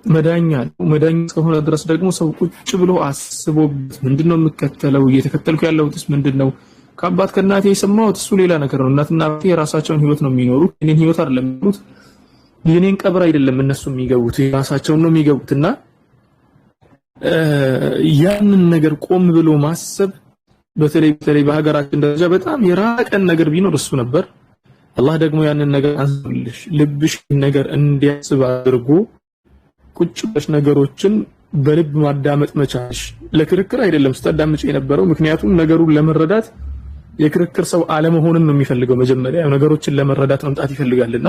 መዳኛ እስከሆነ ድረስ ደግሞ ሰው ቁጭ ብሎ አስቦበት ምንድነው የምከተለው፣ እየተከተልኩ ያለሁትስ ምንድነው፣ ከአባት ከእናቴ የሰማሁት እሱ ሌላ ነገር ነው። እናትና አባቴ የራሳቸውን ህይወት ነው የሚኖሩት፣ የኔን ህይወት አይደለም የሚኖሩት። የኔን ቀብር አይደለም እነሱ የሚገቡት፣ የራሳቸውን ነው የሚገቡትና ያንን ነገር ቆም ብሎ ማሰብ በተለይ በሀገራችን ደረጃ በጣም የራቀን ነገር ቢኖር እሱ ነበር። አላህ ደግሞ ያንን ነገር አንስልሽ ልብሽ ነገር እንዲያስብ አድርጎ ቁጭ ብለሽ ነገሮችን በልብ ማዳመጥ መቻልሽ ለክርክር አይደለም ስታዳምጪ የነበረው ምክንያቱም ነገሩን ለመረዳት የክርክር ሰው አለመሆንን ነው የሚፈልገው መጀመሪያ ነገሮችን ለመረዳት መምጣት ይፈልጋልና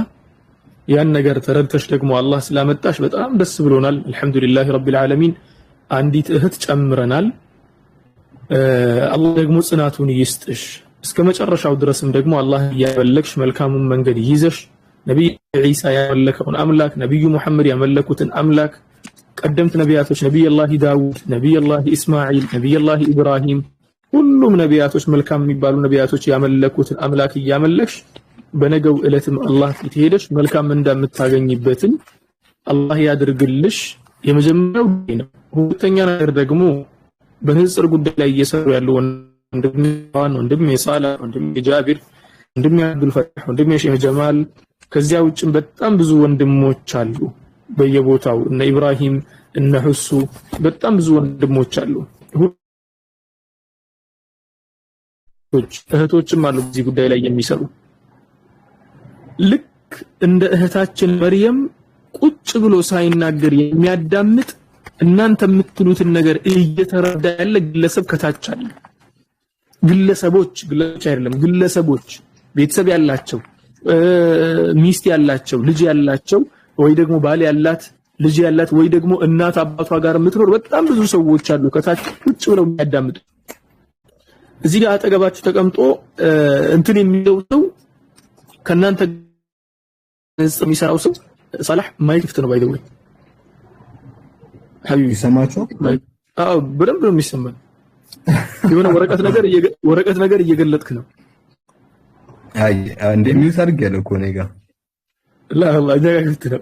ያን ነገር ተረድተሽ ደግሞ አላህ ስላመጣሽ በጣም ደስ ብሎናል አልহামዱሊላህ ረቢል ዓለሚን አንዲት እህት ጨምረናል አላህ ደግሞ ጽናቱን ይስጥሽ እስከ መጨረሻው ድረስም ደግሞ አላህ ያበለክሽ መልካሙን መንገድ ይዘሽ ነብይ ኢሳ ያመለከውን አምላክ ነብዩ መሐመድ ያመለኩትን አምላክ ቀደምት ነቢያቶች ነብዩላህ ዳውድ ነብዩላህ ኢስማዒል ነብዩላህ ኢብራሂም ሁሉም ነቢያቶች መልካም የሚባሉ ነቢያቶች ያመለኩትን አምላክ ያመለክሽ በነገው እለትም አላህ ፊት ሄደሽ መልካም እንደምታገኝበትን አላህ ያድርግልሽ የመጀመሪያው ነው ሁለተኛ ነገር ደግሞ በንጽር ጉዳይ ላይ እየሰሩ ያሉ ወንድም የሳላ ወንድም የጃቢር ወንድም አብዱል ፈታህ ወንድም የሼህ ጀማል ከዚያ ውጭም በጣም ብዙ ወንድሞች አሉ በየቦታው እነ ኢብራሂም እነ ሁሱ በጣም ብዙ ወንድሞች አሉ እህቶችም አሉ በዚህ ጉዳይ ላይ የሚሰሩ ልክ እንደ እህታችን መርየም ቁጭ ብሎ ሳይናገር የሚያዳምጥ እናንተ የምትሉትን ነገር እየተረዳ ያለ ግለሰብ ከታች አለ ግለሰቦች አይደለም ግለሰቦች ቤተሰብ ያላቸው ሚስት ያላቸው ልጅ ያላቸው ወይ ደግሞ ባል ያላት ልጅ ያላት ወይ ደግሞ እናት አባቷ ጋር የምትኖር በጣም ብዙ ሰዎች አሉ ከታች ቁጭ ብለው የሚያዳምጡ እዚህ ጋር አጠገባችሁ ተቀምጦ እንትን የሚለው ሰው ከናንተ የሚሰራው ሰው صالح ማይክ ፍት ነው ባይደው ሀቢቢ ሰማችሁ አዎ በደንብ ነው የሚሰማው የሆነ ወረቀት ነገር እየገለጥክ ነው አይ እንደ ሚውት አድርግ ያለው እኮ ነጋ لا والله ጃጋግት ነው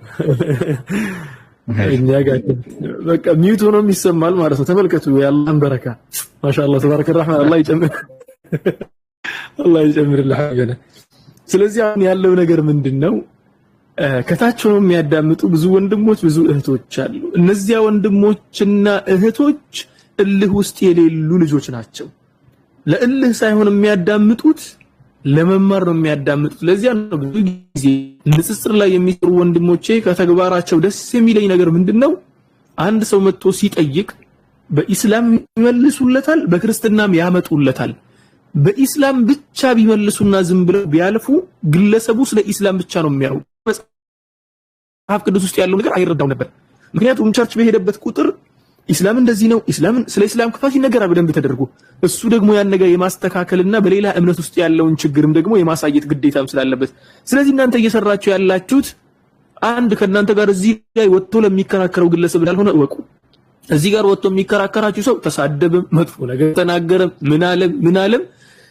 ጃጋግት በቃ ሚውት ሆኖ የሚሰማል ማለት ነው ተመልከቱ ያላህን በረካ ማሻአላህ ተባረከ الرحمن الله يجمر الحاجه ስለዚህ አሁን ያለው ነገር ምንድነው ከታች ሆነው የሚያዳምጡ ብዙ ወንድሞች ብዙ እህቶች አሉ እነዚያ ወንድሞችና እህቶች እልህ ውስጥ የሌሉ ልጆች ናቸው ለእልህ ሳይሆን የሚያዳምጡት ለመማር ነው የሚያዳምጡት ለዚያ ነው ብዙ ጊዜ ንጽጽር ላይ የሚሰሩ ወንድሞቼ ከተግባራቸው ደስ የሚለኝ ነገር ምንድነው አንድ ሰው መጥቶ ሲጠይቅ በኢስላም ይመልሱለታል በክርስትናም ያመጡለታል በኢስላም ብቻ ቢመልሱና ዝም ብለው ቢያልፉ ግለሰቡ ስለ ኢስላም ብቻ ነው የሚያው መጽሐፍ ቅዱስ ውስጥ ያለው ነገር አይረዳው ነበር ምክንያቱም ቸርች በሄደበት ቁጥር ኢስላም እንደዚህ ነው ኢስላምን ስለ ኢስላም ክፋት ይነገራል በደንብ ተደርጎ እሱ ደግሞ ያን ነገር የማስተካከልና በሌላ እምነት ውስጥ ያለውን ችግርም ደግሞ የማሳየት ግዴታም ስላለበት ስለዚህ እናንተ እየሰራችሁ ያላችሁት አንድ ከናንተ ጋር እዚህ ላይ ወጥቶ ለሚከራከረው ግለሰብ እንዳልሆነ እወቁ እዚህ ጋር ወጥቶ የሚከራከራችሁ ሰው ተሳደበ መጥፎ ነገር ተናገረ ምን አለም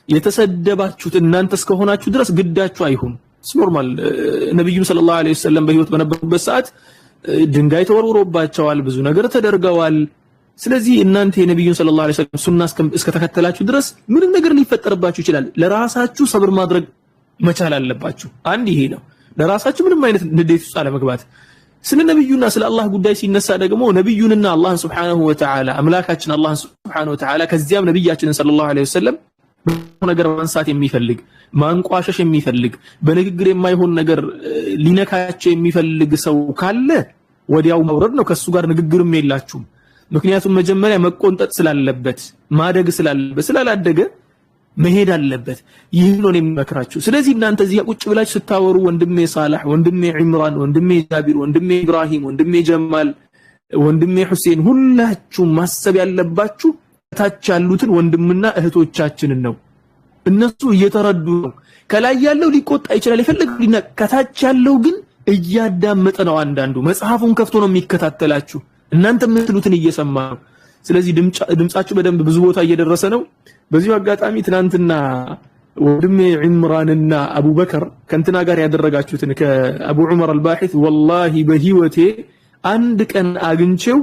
የተሰደባችሁት እናንተ እስከሆናችሁ ድረስ ግዳችሁ አይሁን ኖርማል ነብዩ ሰለላሁ ዐለይሂ ወሰለም በህይወት በነበሩበት ሰዓት ድንጋይ ተወርውሮባቸዋል ብዙ ነገር ተደርገዋል ስለዚህ እናንተ የነብዩን ሰለላሁ ዐለይሂ ወሰለም ሱና እስከተከተላችሁ ድረስ ምንም ነገር ሊፈጠርባችሁ ይችላል ለራሳችሁ ሰብር ማድረግ መቻል አለባችሁ አንድ ይሄ ነው ለራሳችሁ ምንም አይነት ንዴት ውስጥ አለመግባት ስለ ነብዩና ስለ አላህ ጉዳይ ሲነሳ ደግሞ ነብዩንና አላህን Subhanahu Wa Ta'ala አምላካችን አላህን Subhanahu Wa Ta'ala ከዚያም ነብያችንን ሰለላሁ ዐለይሂ ወሰለም ነገር ማንሳት የሚፈልግ ማንቋሸሽ የሚፈልግ በንግግር የማይሆን ነገር ሊነካቸው የሚፈልግ ሰው ካለ ወዲያው መውረድ ነው ከሱ ጋር ንግግርም የላችሁም ምክንያቱም መጀመሪያ መቆንጠጥ ስላለበት ማደግ ስላላደገ መሄድ አለበት ይህን ነው የሚመክራችሁ ስለዚህ እናንተ እዚህ ቁጭ ብላችሁ ስታወሩ ወንድሜ ሳላህ ወንድሜ ኢምራን ወንድሜ ጃቢር ወንድሜ ኢብራሂም ወንድሜ ጀማል ወንድሜ ሁሴን ሁላችሁም ማሰብ ያለባችሁ ታች ያሉትን ወንድምና እህቶቻችንን ነው እነሱ እየተረዱ ነው ከላይ ያለው ሊቆጣ ይችላል ይፈልግልና ከታች ያለው ግን እያዳመጠ ነው አንዳንዱ መጽሐፉን ከፍቶ ነው የሚከታተላችሁ እናንተ የምትሉትን እየሰማ ነው ስለዚህ ድምጻችሁ በደንብ ብዙ ቦታ እየደረሰ ነው በዚህ አጋጣሚ ትናንትና ወንድሜ ኢምራንና አቡበከር ከንትና ጋር ያደረጋችሁትን ከአቡ ዑመር አልባሂት ወላሂ በህይወቴ አንድ ቀን አግኝቼው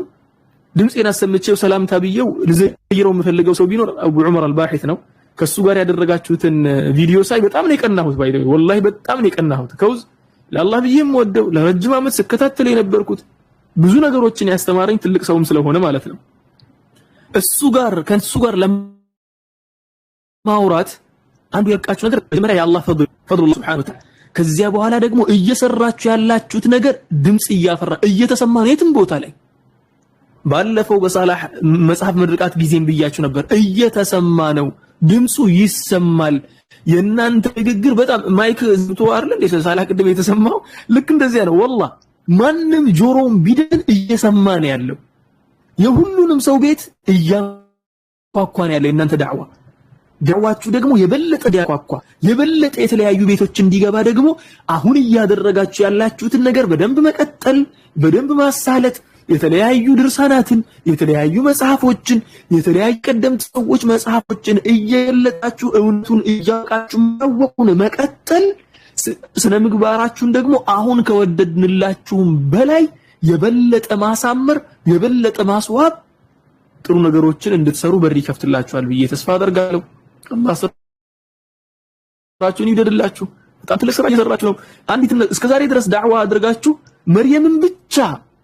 ድምጽን አሰምቼው ሰላምታ ብየው ልዘይረው የምፈልገው ሰው ቢኖር አቡ ዑመር አልባሂት ነው ከሱ ጋር ያደረጋችሁትን ቪዲዮ ሳይ በጣም ነው የቀናሁት ባይደው ወላሂ በጣም ነው የቀናሁት ከውዝ ለአላህ ብዬም ወደው ለረጅም አመት ስከታተል የነበርኩት ብዙ ነገሮችን ያስተማረኝ ትልቅ ሰውም ስለሆነ ማለት ነው ከሱ ጋር ለማውራት አንዱ ያልቃችሁ ነገር መጀመሪያ የአላህ ፈድል Subhanahu Wa Ta'ala ከዚያ በኋላ ደግሞ እየሰራችሁ ያላችሁት ነገር ድምጽ እያፈራ እየተሰማ ነው የትም ቦታ ላይ። ባለፈው በሳላህ መጽሐፍ ምርቃት ጊዜም ብያችሁ ነበር። እየተሰማ ነው፣ ድምጹ ይሰማል። የእናንተ ንግግር በጣም ማይክ ዝምቶ አይደል እንደ ሳላህ ቅድም የተሰማው ልክ እንደዚያ ነው። ወላሂ ማንም ጆሮውን ቢደን እየሰማ ነው ያለው። የሁሉንም ሰው ቤት እያኳኳ ነው ያለው የእናንተ ዳዕዋችሁ ደግሞ የበለጠ ዲያኳኳ የበለጠ የተለያዩ ቤቶች እንዲገባ ደግሞ አሁን እያደረጋችሁ ያላችሁትን ነገር በደንብ መቀጠል፣ በደንብ ማሳለጥ፣ የተለያዩ ድርሳናትን፣ የተለያዩ መጽሐፎችን፣ የተለያዩ ቀደምት ሰዎች መጽሐፎችን እየለጣችሁ እውነቱን እያወቃችሁ ማወቁን መቀጠል፣ ስነ ምግባራችሁን ደግሞ አሁን ከወደድንላችሁም በላይ የበለጠ ማሳመር፣ የበለጠ ማስዋብ፣ ጥሩ ነገሮችን እንድትሰሩ በር ይከፍትላችኋል ብዬ ተስፋ አደርጋለሁ። አላህ ስራችሁን ይውደድላችሁ። በጣም ትልቅ ስራ እየሰራችሁ ነው። አንዲት እስከዛሬ ድረስ ዳዕዋ አድርጋችሁ መርየምን ብቻ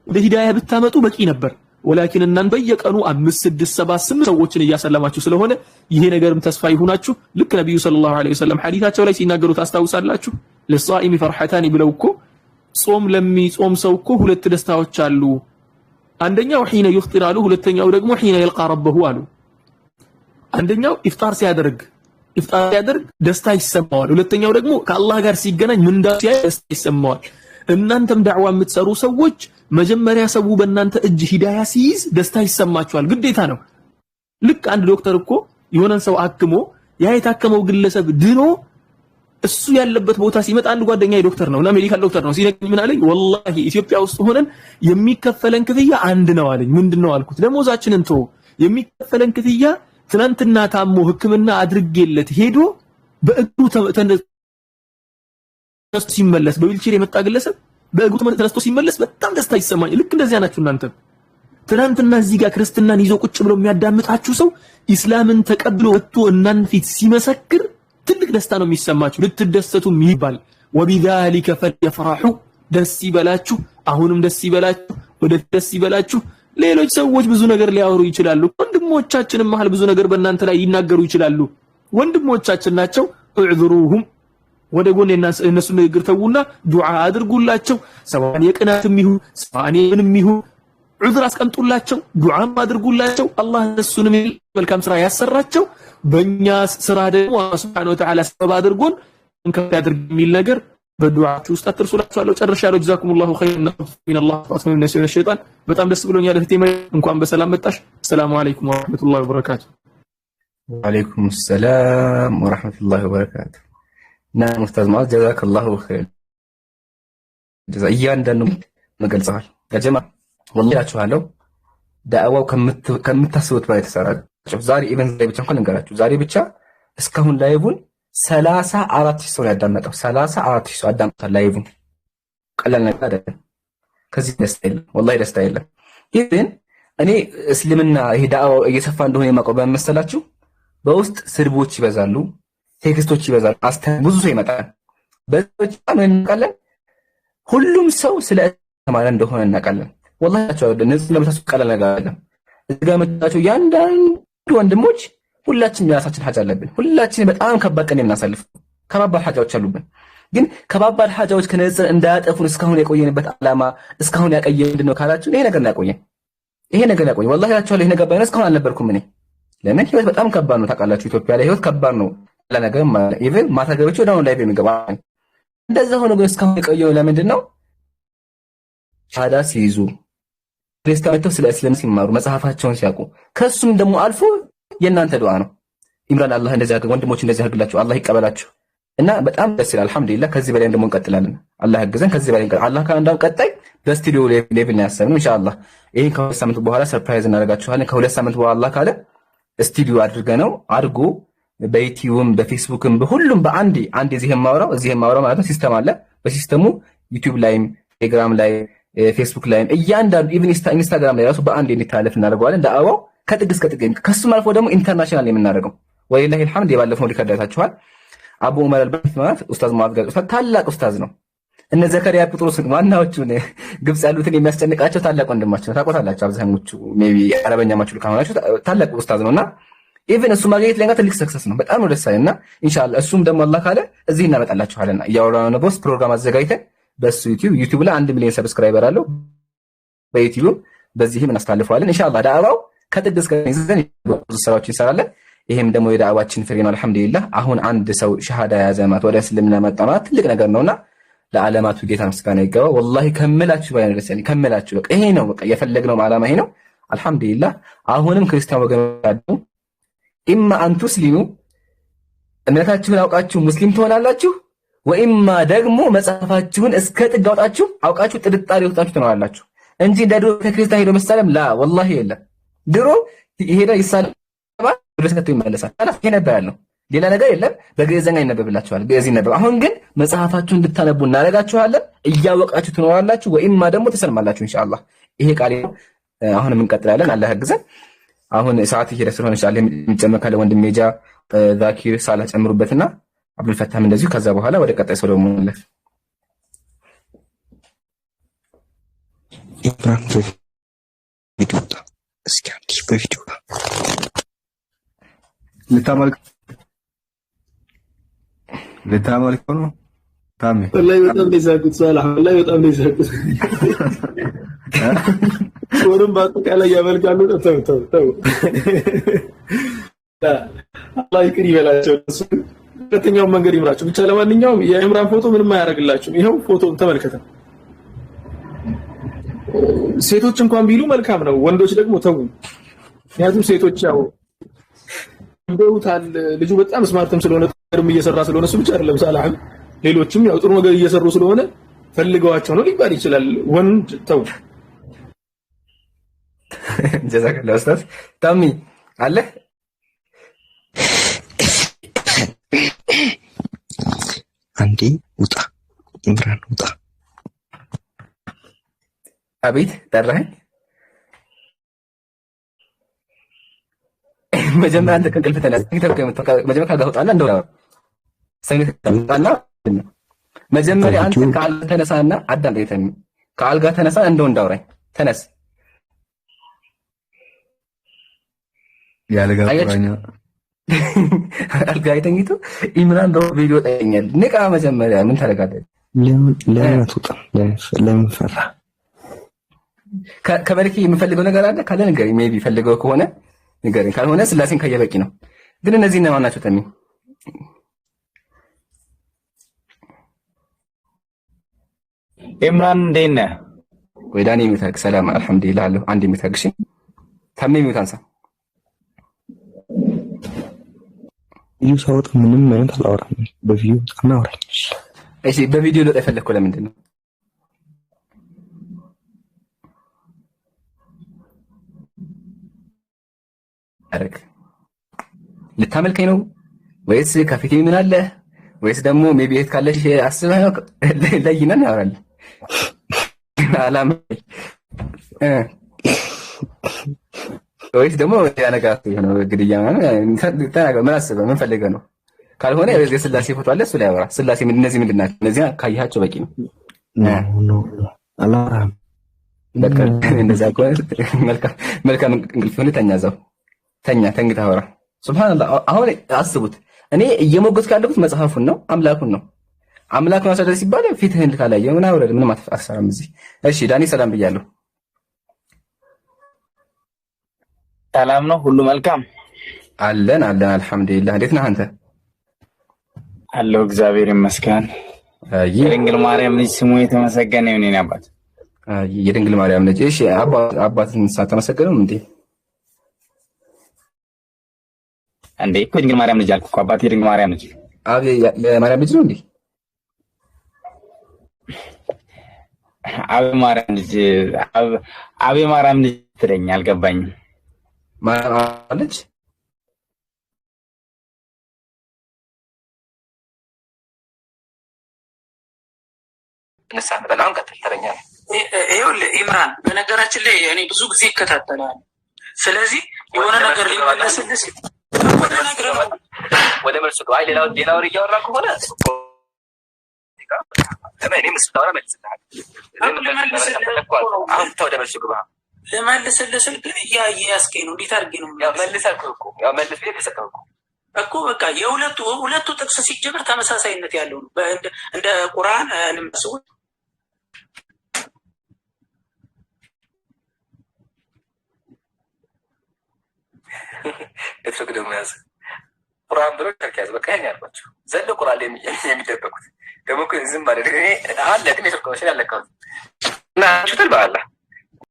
ወደ ሂዳያ ብታመጡ በቂ ነበር። ወላኪን እናንተ በየቀኑ 5 6 7 8 ሰዎችን እያሰለማችሁ ስለሆነ ይሄ ነገርም ተስፋ ይሁናችሁ። ልክ ነብዩ ሰለላሁ ዐለይሂ ወሰለም ሐዲታቸው ላይ ሲናገሩ ታስታውሳላችሁ። ለሷኢሚ ፈርሐታኒ ብለው እኮ ጾም ለሚጾም ሰው እኮ ሁለት ደስታዎች አሉ። አንደኛው ሒነ ይፍጢር አሉ፣ ሁለተኛው ደግሞ ሒነ ይልቃ ረበሁ አሉ። አንደኛው ኢፍጣር ሲያደርግ ደስታ ይሰማዋል። ሁለተኛው ደግሞ ከአላህ ጋር ሲገናኝ ምንዳ ሲያይ ደስታ ይሰማዋል። እናንተም ዳዕዋ የምትሰሩ ሰዎች መጀመሪያ ሰው በእናንተ እጅ ሂዳያ ሲይዝ ደስታ ይሰማችኋል፣ ግዴታ ነው። ልክ አንድ ዶክተር እኮ የሆነን ሰው አክሞ ያ የታከመው ግለሰብ ድኖ እሱ ያለበት ቦታ ሲመጣ አንድ ጓደኛዬ ዶክተር ነውና ሜዲካል ዶክተር ነው ሲነግረኝ ምን አለኝ? ወላሂ ኢትዮጵያ ውስጥ ሆነን የሚከፈለን ክፍያ አንድ ነው አለኝ። ምንድነው አልኩት። ደሞዛችንን ተው፣ የሚከፈለን ክፍያ ትናንትና ታሞ ህክምና አድርጌለት ሄዶ በእግሩ ተነስቶ ሲመለስ በዊልቸር የመጣ ግለሰብ በእግሩ ተነስቶ ሲመለስ በጣም ደስታ ይሰማኝ። ልክ እንደዚያ ናችሁ እናንተ። ትናንትና እዚህ ጋር ክርስትናን ይዞ ቁጭ ብሎ የሚያዳምጣችሁ ሰው ኢስላምን ተቀብሎ ወጥቶ እናንተ ፊት ሲመሰክር ትልቅ ደስታ ነው የሚሰማችሁ። ልትደሰቱም ይባል ወቢዛሊከ ፈልየፍራሑ፣ ደስ ይበላችሁ፣ አሁንም ደስ ይበላችሁ፣ ወደፊት ደስ ይበላችሁ። ሌሎች ሰዎች ብዙ ነገር ሊያወሩ ይችላሉ። ወንድሞቻችንም መሃል ብዙ ነገር በእናንተ ላይ ይናገሩ ይችላሉ። ወንድሞቻችን ናቸው። እዕذሩሁም፣ ወደ ጎን እነሱ ንግግር ተውና ዱዓ አድርጉላቸው። ሰዋን የቅናትም ይሁን ሰዋን ምንም ይሁን ዑዝር አስቀምጡላቸው፣ ዱዓም አድርጉላቸው። አላህ እነሱንም መልካም ስራ ያሰራቸው። በእኛ ስራ ደግሞ አላህ ሱብሓነሁ ወተዓላ ሰበብ አድርጎን እንከፍ ያድርግ የሚል ነገር በዱዓችሁ ውስጥ አትርሱላችኋለሁ። ጨርሻለሁ። ጀዛኩሙላሁ ኸይረን ሚነላህ ወአስማሁ ሚነሽ ሸይጣን። በጣም ደስ ብሎኛል እህቴ፣ እንኳን በሰላም መጣሽ። ሰላም አለይኩም ወራህመቱላሂ ወበረካቱ። ወአለይኩም ሰላም ወራህመቱላሂ ወበረካቱ። እና ኡስታዝ ማዝ ጀዛከላሁ ኸይር እያንዳንዱ መገልጸዋል። ያጀማ ወላሂ እላችኋለሁ ዳዕዋው ከምታስቡት በላይ ተሰራጭ። ዛሬ ኢቨንት ላይ ብቻ እንኳን እንገራችሁ፣ ዛሬ ብቻ እስካሁን ላይቡን 34,000 ሰው ያዳመጠው 34,000 ሰው አዳምጧል ላይቡን። ቀላል ነገር አይደለም። ከዚህ ደስታ የለም፣ ወላሂ ደስታ የለም። ግን እኔ እስልምና ይሄ ዳዕዋው እየሰፋ እንደሆነ የማውቀው በመሰላችሁ በውስጥ ስድቦች ይበዛሉ፣ ቴክስቶች ይበዛሉ፣ ብዙ ሰው ይመጣል። በዚህ ነው እናውቃለን። ሁሉም ሰው ስለ ተማረ እንደሆነ እናውቃለን። ወላሂ ታቻው እነዚህ ለምታሱ ቀላል ነገር አይደለም። እዚህ ጋር መጣችሁ ያንዳንዱ ወንድሞች ሁላችንም የራሳችን ሐጃ አለብን። ሁላችንም በጣም ከባድ ቀን የምናሳልፍ ከባባድ ሐጃዎች አሉብን። ግን ከባባድ ሐጃዎች ከነጽር እንዳያጠፉን እስካሁን የቆየንበት ዓላማ እስካሁን ያቀየን ምንድነው ካላችሁ ይሄ ነገር ያቆየን ወላሂ ታቻው ይሄ ነገር ባይነስ እስካሁን አልነበርኩም እኔ። ለምን ህይወት በጣም ከባድ ነው ታውቃላችሁ። ኢትዮጵያ ላይ ህይወት ከባድ ነው። ለነገር ማለት ኢቭን ማታ ገብቼ ወዳውን ላይቭ የሚገባ እንደዛ ሆኖ ግን እስካሁን የቆየው ለምንድን ነው? ሻዳ ሲይዙ ክርስቲያኖች ስለ እስልምና ሲማሩ መጽሐፋቸውን ሲያውቁ ከሱም ደግሞ አልፎ የእናንተ ዱዓ ነው። ኢምራን አላህ እንደዚህ ያድርግ፣ ወንድሞች እንደዚህ ያድርግላችሁ፣ አላህ ይቀበላችሁ እና በጣም ደስ ይላል። አልহামዱሊላህ። ከዚህ በላይ ደግሞ እንቀጥላለን። አላህ ያግዘን። ከዚህ በላይ አላህ ካንዳው ቀጣይ በስቱዲዮ ሌቭል ነው ያሰብነው ኢንሻአላህ። ይሄን ከሁለት ሳምንት በኋላ ሰርፕራይዝ እናደርጋችኋለን። ከሁለት ሳምንት በኋላ አላህ ካለ ስቱዲዮ አድርገነው አድርጎ በዩቲዩብም በፌስቡክም በሁሉም በአንድ እዚህ የማወራው ማለት ነው ሲስተም አለ። በሲስተሙ ዩቲዩብ ላይም ቴሌግራም ላይ ፌስቡክ ላይም እያንዳንዱ ኢቭን ኢንስታግራም ላይ ራሱ በአንድ እንዲታለፍ እናደርገዋለን። ዳዕዋው ከጥግ እስከ ጥግ ከሱም አልፎ ደግሞ ኢንተርናሽናል የምናደርገው ወሊላሂ አልሐምድ። የባለፈው ሊከዳታችኋል አቡ ዑመር አልባኒ ማለት ኡስታዝ ሙአዝ ጋር ታላቅ ኡስታዝ ነው። እነ ዘከሪያ ጴጥሮስ ዋናዎቹን ግብጽ ያሉትን የሚያስጨንቃቸው ታላቅ ወንድማቸው ታቆታላችሁ። አብዛኞቹ ሜቢ አረበኛ ማችሉ ካሆናችሁ ታላቅ ኡስታዝ ነውና ኢቭን እሱ ማግኘት ለኛ ትልቅ ሰክሰስ ነው። በጣም ነው ደስ ያለና ኢንሻአላህ እሱም ደግሞ አላህ ካለ እዚህ እናመጣላችኋለን። እያወራን ነው ቦስ ፕሮግራም አዘጋጅተን በሱ ዩቲዩብ ላይ 1 ሚሊዮን ሰብስክራይበር አለው በዩቲዩብ በዚህም እናስተላልፈዋለን ኢንሻአላህ። ዳዕዋው ከጥግ እስከ ይዘን ብዙ ስራዎች ይሰራል። ይሄም ደግሞ የዳዕዋችን ፍሬ ነው አልহামዱሊላህ። አሁን አንድ ሰው ሸሃዳ ያዘ ማለት ወደ እስልምና መጣ ማለት ትልቅ ነገር ነውና ለዓለማቱ ጌታ ምስጋና ይገባው። ወላሂ ከመላችሁ ባይነ ደረሰኝ ከመላችሁ በቃ ይሄ ነው በቃ የፈለግነው ዓላማ ይሄ ነው አልহামዱሊላህ። አሁንም ክርስቲያን ወገኖቻችሁ ኢማ አን ቱስሊሙ እምነታችሁን አውቃችሁ ሙስሊም ትሆናላችሁ፣ ወኢማ ደግሞ መጽሐፋችሁን እስከ ጥግ አውጣችሁ አውቃችሁ ጥርጣሬ ወጣችሁ ትኖራላችሁ እንጂ እንደ ድሮ ከክርስቲያን ሄዶ መሳለም ላ ወላሂ የለም። ድሮ ይሄዳ ይሳለማል ወደሰቱ ይመለሳል አላህ ይሄ ነበር ያለው ሌላ ነገር የለም። በግዕዝኛ ይነበብላችኋል ግዕዝ ይነበብ። አሁን ግን መጽሐፋችሁን እንድታነቡ እናረጋችኋለን፣ እያወቃችሁ ትኖራላችሁ፣ ወኢማ ደግሞ ተሰልማላችሁ ኢንሻአላህ። ይሄ ቃል ነው። አሁንም እንቀጥላለን አላህ ያግዘን። አሁን ሰዓት ይሄ ስለሆነ ኢንሻአላህ የሚጨመር ካለ ወንድሜ ጃ ዛኪር ሳላ ጨምሩበትና አብዱል ፈታህም እንደዚሁ ከዛ በኋላ ወደ ቀጣይ ሰው ደግሞ እንለፍ። ኢብራሂም ቪዲዮ እስኪ አንቺ በቪዲዮ ልታመልክ ነው ታሚ ወላሂ በጣም ደሳኩት ሰላህ ወላሂ በጣም ደሳኩት ወሩም በአጠቃላይ ያመልካሉ። ተው አላህ ይቅር ይበላቸው፣ ሁለተኛው መንገድ ይምራቸው ብቻ። ለማንኛውም የኢምራን ፎቶ ምንም አያደርግላችሁም። ይሄው ፎቶውን ተመልከተ። ሴቶች እንኳን ቢሉ መልካም ነው፣ ወንዶች ደግሞ ተው። ምክንያቱም ሴቶች ያው እንደውታል ልጁ በጣም ስማርትም ስለሆነ ነገርም እየሰራ ስለሆነ እሱ ብቻ አይደለም ሳላህ ሌሎችም ያው ጥሩ ነገር እየሰሩ ስለሆነ ፈልገዋቸው ነው ሊባል ይችላል። ወንድ ተው። ጀዛከላህ ኡስታዝ ታሚ አለ አንዴ ውጣ ኢምራን ውጣ። አቤት ጠራኸኝ። መጀመሪያ አንተ ከእንቅልፍ ተነስ። መጀመሪያ ካልጋውጣና እንደው ሰኝት ተጣና መጀመሪያ አንተ ከአልጋ ተነሳና አዳምጠኝ። ከአልጋ ተነሳ እንደው እንዳውራኝ ተነስ። ያለጋ ቁራኛ አልጋ አይተኝቶ ኢምራን በቪዲዮ ጠየኛል። ንቃ መጀመሪያ ምን ታደርጋለህ? ለምን አትወጣ? ለምን ፈራ? ከመልክ የምፈልገው ነገር አለ ካለ ንገረኝ። ሜቢ ፈልገው ከሆነ ንገረኝ፣ ካልሆነ ስላሴን ከየበቂ ነው። ግን እነዚህ እነማን ናቸው? ተሚ ኢምራን እንዴት ነህ? ወይ ዳኒ የሚታክ ሰላም አልሐምዱሊላህ አለሁ። አንድ የሚታክሽ ታሚ የሚታንሳ ቪዲዮ ሳወጣ ምንም አይነት አላወራም። በቪዲዮ በጣም አወራኝ። እሺ በቪዲዮ ልወጣ የፈለግከው ለምንድን ነው? አረክ ልታመልከኝ ነው ወይስ ከፊቴ ምን አለ ወይስ ደግሞ ሜቢ እህት ካለሽ አስበህ ነው? ለይነን ያወራል አላም ወይስ ደግሞ ያ ነገር ነው ግድያ ማለት ተናገር። ምን አስበህ ምን ፈልገህ ነው? ካልሆነ የስላሴ ፎቶ አለ እሱ ላይ ያወራ። ስላሴ እነዚህ ምንድን ናቸው? እነዚህ ካያቸው በቂ ነው። አላወራም። በቃ እንደዛ ከሆነ መልካም እንቅልፍ ሆነ ተኛ፣ እዛው ተኝተህ አውራ። ሱብሃንአላህ። አሁን አስቡት፣ እኔ እየሞገትኩ ያለሁት መጽሐፉን ነው አምላኩን ነው። አምላኩን አሰደ ሲባል ፊትህን ካላየው ምን አውረድ ምንም አትፈራም እዚህ። እሺ ዳኒ ሰላም ብያለሁ። ሰላም ነው ሁሉ መልካም አለን አልሐምዱሊላህ። እንዴት ነህ አንተ? አለው እግዚአብሔር ይመስገን። የድንግል ማርያም ልጅ ስሙ የተመሰገነ ይሁን። የኔ አባት የድንግል ማርያም ልጅ። እሺ አባትን ሳትመሰገነው እንዴ? እንዴ እኮ የድንግል ማርያም ልጅ አልኩ እኮ አባት የድንግል ማርያም ልጅ። የማርያም ልጅ ነው እንዴ? ማርያም ልጅ ማርያም ልጅ ትለኝ አልገባኝም። ማርያም ልጅ ነሳን በጣም ከተተረኛ ይኸውልህ ኢምራን፣ በነገራችን ላይ እኔ ብዙ ጊዜ ይከታተላል። ስለዚህ የሆነ ነገር ሊመለስልህ ወደ መልሱ ጋር ሌላው እያወራ ከሆነ እኔ ምስታወራ መልስልሃል። አሁን ወደ መልሱ ግባ። ለማለስልህ ስል ግን እያስኬኝ ነው። እንዴት አድርጌ ነው ያው መልስ ብዬ ተሰጠው እኮ በቃ ሁለቱ ጥቅስ ሲጀምር ተመሳሳይነት ያለው ነው። እንደ ቁርአን እንመስው እትፈቅ ደግሞ ያዝ ቁርአን ብሎ ተከያዝ በቃ ይሄን ያልኳቸው ዘለ ቁርአን ላይ የሚደበቁት ደግሞ ዝም ማለት እኔ አለ ግን የተከወሰ ያለካው እና ሹተል በአላህ